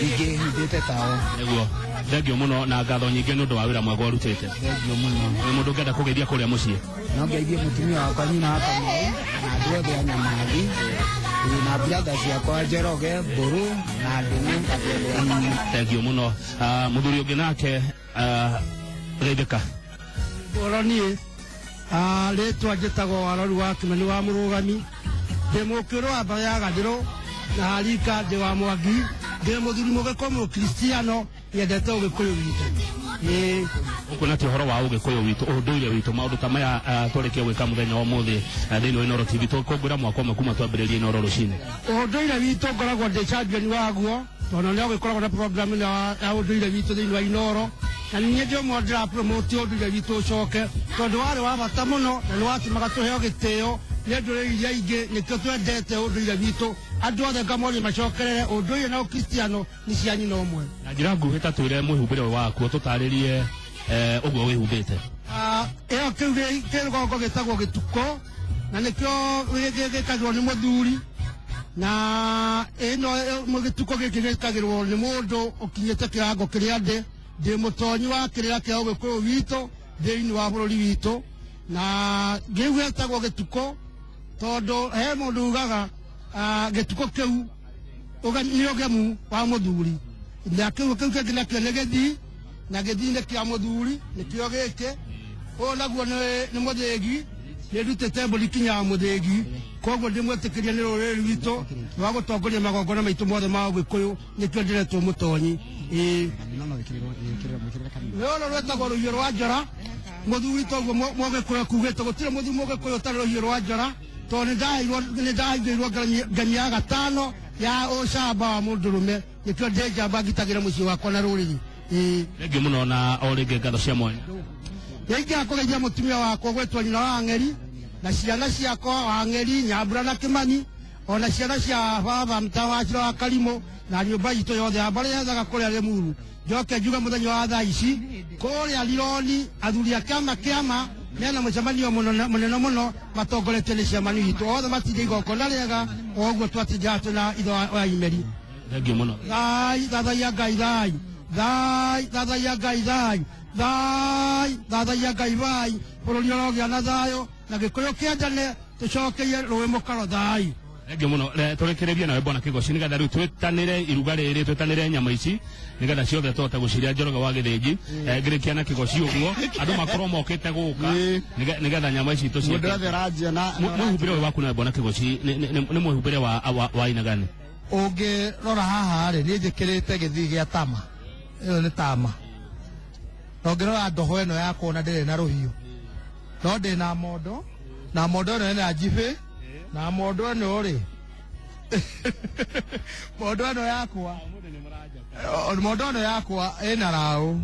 ingĩhumbĩte tao nĩguo thengio mũno na ngatho nyingĩ nĩ ũndũ wa wĩra mwega ũrutĩte thengio mũno nĩ mũndũ ũngĩenda kũgeithia kũrĩa mũciĩ no ngeithie mũtumia wakwa nyina wa Kamau na andũ othe a Nyamathi na brother ciakwa Njoroge Mburu na Ndini. Thank you muno. Muthuri ungi nake Rebeka. Oroni letwa njĩtagwo Warori wa Kimani wa Mũrũgami ndĩ mũkĩrũ wa mbara ya Gathĩro na harika ndĩ wa Mwangi ndĩ mũthuri mũgĩkũyũ Mũkristiano nyendete Ũgĩkũyũ witũ. Ukuna ti horo wa Ũgĩkũyũ witũ ũndũire witũ maũndũ ta maya tũrĩkia gwĩka mũthenya wa ũmũthĩ thĩinĩ wa Inooro TV tũkũngũĩra mwaka ũmwe kuma twambĩrĩrie Inooro rũcinĩ. Ũndũire witũ ngoragwo ndĩ champion waguo tondũ nĩ ũgĩkoragwo na program ya ũndũire witũ thĩinĩ wa Inooro na niĩ ndĩ ũmwe ndĩra promote ũndũire witũ ũcoke tondũ warĩ wa bata mũno na nĩ watũmaga tũheo gĩtĩo nĩ ndũrĩrĩ iria ingĩ nĩkĩo twendete ũndũire witũ andũ othe ngamoria macokerere ũndũire na Ũkristiano nĩ cia nyina ũmwe. Na njĩra nguhĩ ta twĩre mwĩhumbĩre wakuo tũtarĩrie ũguo wĩhumbĩte. Ĩyo kĩu kĩrũgongo gĩtagwo gĩtuko na nĩkĩo gĩkagĩrwo nĩ mũthuri na ĩno gĩtuko gĩkĩ gĩkagĩrwo nĩ mũndũ ũkinyĩte kĩrango kĩrĩa ndĩ mũtonyi wa kĩrĩra kĩa Ũgĩkũyũ witũ thĩinĩ wa bũrũri witũ na gĩu gĩtagwo gĩtuko tondũ he mũndũ ugaga gĩtuko kĩu nĩ ũgemu wa mũthuri na kĩu kĩngĩ nakĩo nĩ gĩthii na gĩthii-inĩ kĩa mũthuri nĩkĩo gĩkĩ ũũ naguo nĩ mũthĩgi nĩ ndutĩte mbũri kinya ya mũthĩgi koguo ndĩmwĩtĩkĩria nĩ rũrĩrĩ rwitũ rwa gũtongoria magongona maitũ mothe ma Ũgĩkũyũ nĩkĩo ndĩretwo mũtonyi. Rũrũ rwĩtagwo rũhiũ rwa njora mũthuri toguo Mũgĩkũyũ kuugĩte gũtirĩ mũthuri Mũgĩkũyũ ũtarĩ rũhiũ rwa njora tondũ nĩ ndaheirwo ngani ya gatano ya ũcamba wa mũndũrũme nĩkĩo ndĩ njamba ngitagĩra mũciĩ wakwa na rũrĩrĩ. Rĩngĩ mũno na o rĩngĩ ngatho cia mwanya. Nĩingĩra kũgeithia mũtumia wakwa gwĩtwo nyina wa Ng'eri na ciana ciakwa wa Ng'eri Nyambura na Kimani ona ciana cia baba Mtawachira wa Karimũ na nyũmba itũ yothe ya mbara yethaga kũrĩa Rĩmuru njoke njuge mũthenya wa thaa ici kũrĩa Lironi athuri a kĩama mena mũcemanio mũnene mũno matongoretio nĩ ciamani witũ othe matinde igongona rĩega o ũguo twatindaga twĩna ithe wa Imeri. Thengiũ mũno. Thai thathaia Ngai thai thai thathaia Ngai thai thai thathaia Ngai vai bũrũri ũrogĩa na thayũ na Gĩkũyũ kĩendane tũcokeie rũĩ mũkaro thai. Thengiũ mũno tũrĩkĩrĩrie nawe Bwana Kĩgoci nĩgetha rĩu twĩtanĩre iruga rĩrĩ twĩtanĩre nyama ici nĩgetha ciothe tũhote gũciria Njoroge wa Gĩthĩnji ngĩrĩkia na Kĩgoci ũguo andũ makorwo mokĩte gũka nĩgetha nyama ici tũciĩke. Mwĩhumbĩre ũyũ waku nawe Bwana Kĩgoci nĩ mwĩhumbĩre wa aina gani? Ũngĩrora haha rĩ nĩ njĩkĩrĩte gĩthii gĩa tama ĩyo nĩ tama na ũngĩrora ndoho ĩno yakwa na ndĩrĩ na rũhiũ no ndĩ na mondo na mondo ĩno ĩna njibĩ na mondo ĩno rĩ mondo ĩno yakwa ĩna raũ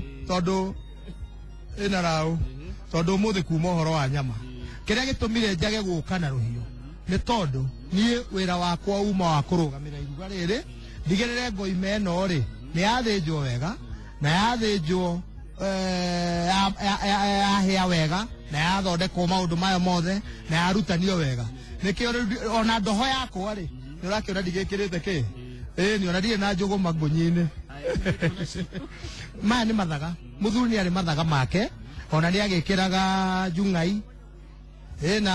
tondũ ũmũthĩ kuma ũhoro wa nyama kĩrĩa gĩtũmire njage gũka na rũhiũ nĩ tondũ niĩ wĩra wakwa uma wa kũrũgamĩrĩra iruga rĩrĩ ndigĩrĩre ngoima ĩno rĩ nĩ yathĩnjwo wega na yathĩnjwo yahĩa wega na yathondekwo maũndũ mayo mothe na yarutanio wega nĩkĩo ona ndoho yakwa rĩ nĩ ũrakĩona ndigĩkĩrĩte kĩ nĩ ona ndirĩ na njũgũma ngũnyi-inĩ maya nĩ mathaga mũthuri nĩ arĩ mathaga make ona nĩ agĩkĩraga njung'ai na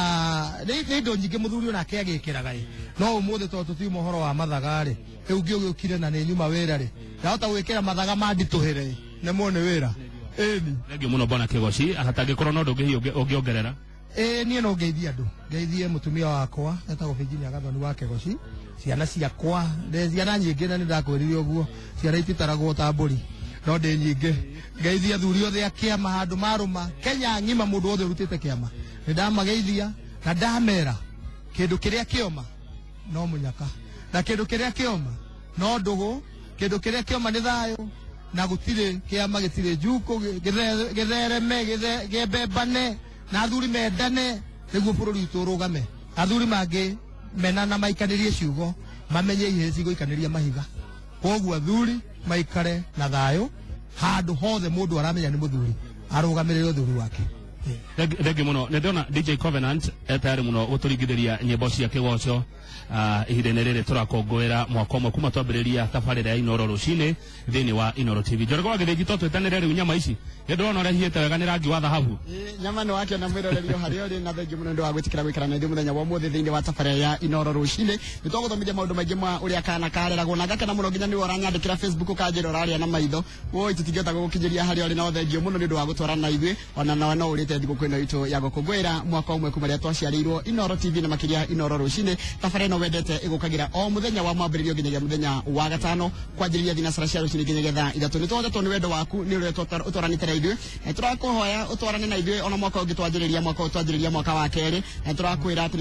nĩ indo nyingĩ mũthuri onake agĩkĩraga no ũmũthĩ tondũ tũtiuma ũhoro wa mathaga rĩ rĩu ngĩũgĩũkire na nĩ nyuma wĩra rĩ ndahota gwĩkĩra mathaga manditũhĩre nĩmo nĩ wĩra. Thengiũ mũno Bwana Kĩgoci hatangĩkorwo na ũndũ ũngĩ ũngĩongerera. Niĩ no ngeithie andũ ngeithie mũtumia wakwa etagwo Virginia Gathoni wa Kĩgoci ciana ciakwa ciana nyingĩ na nĩ ndakwĩrire ũguo ciana ititaragwo ta mbũri no ndĩ nyingĩ ngeithia athuri othe a kĩama handũ marũma Kenya ng'ima mũndũ wothe ũrutĩte kĩama nĩ ndamageithia na ndamera kĩndũ kĩrĩa kĩoma no mũnyaka na kĩndũ kĩrĩa kĩoma no ndũgũ kĩndũ kĩrĩa kĩoma nĩ thayũ na gũtirĩ kĩama gĩtirĩ njukũ gĩthereme gĩmbembane na athuri mendane nĩguo bũrũri witũ ũrũgame athuri mangĩ menana maikanĩrie ciugo mamenye ihĩci gũikanĩria mahiga koguo athuri maikare na thayũ handũ hothe mũndũ aramenya nĩ mũthuri arũgamĩrĩre ũthuri wake Thenge muno ne ndona DJ Covenant etayari muno guturingithiria nyimbo cia kigoco ihinda-inĩ rĩrĩ tũrakũngũĩra mwaka ũmwe kuma twambĩrĩria tabarĩra ya Inoro rũcinĩ thĩinĩ wa Inoro TV. Njoroge wa Gĩthĩnji to twĩtanĩre rĩu nyama ici ndĩrona ũrĩa hiĩte wega nĩ rangi wa thahabu. Nyama nĩ wakĩona mwĩrorerio harĩa ũrĩ na thengi mũno nĩ wa gwĩtĩkĩra gũikara na ithuĩ mũthenya wa ũmũthĩ thĩinĩ wa tabarĩra ya Inoro rũcinĩ. Nĩ twagũthomithia maũndũ maingĩ ma ũrĩa kana kareragwo na ngakena mũno nginya nĩ ũranyandĩkĩra Facebook kanjĩra ũrarĩa na maitho. Woi tũtingĩhota gũgũkinyĩria harĩa ũrĩ na ũthengio mũno nĩ ũndũ wa gũtwarana na ithuĩ ona no ũrĩte thigũkũ ĩno itũ ya gũkũngũĩra mwaka ũmwe kuma rĩrĩa twaciarĩirwo Inoro TV na makĩria Inoro rũcinĩ. Tabarĩra ĩno wendete ĩgũkagĩra o mũthenya wa mwambĩrĩrio nginyagia mũthenya wa gatano kwanjĩrĩria thinacara cia rũcinĩ nginyagia thaa ithatũ. Nĩ twendetwo nĩ wendo waku nĩ ũrĩa ũtwaranĩte na ithuĩ. Tũrakũhoya ũtwarane na ithuĩ ona mwaka ũngĩ twanjĩrĩria mwaka wa kerĩ. Tũrakwĩra atĩ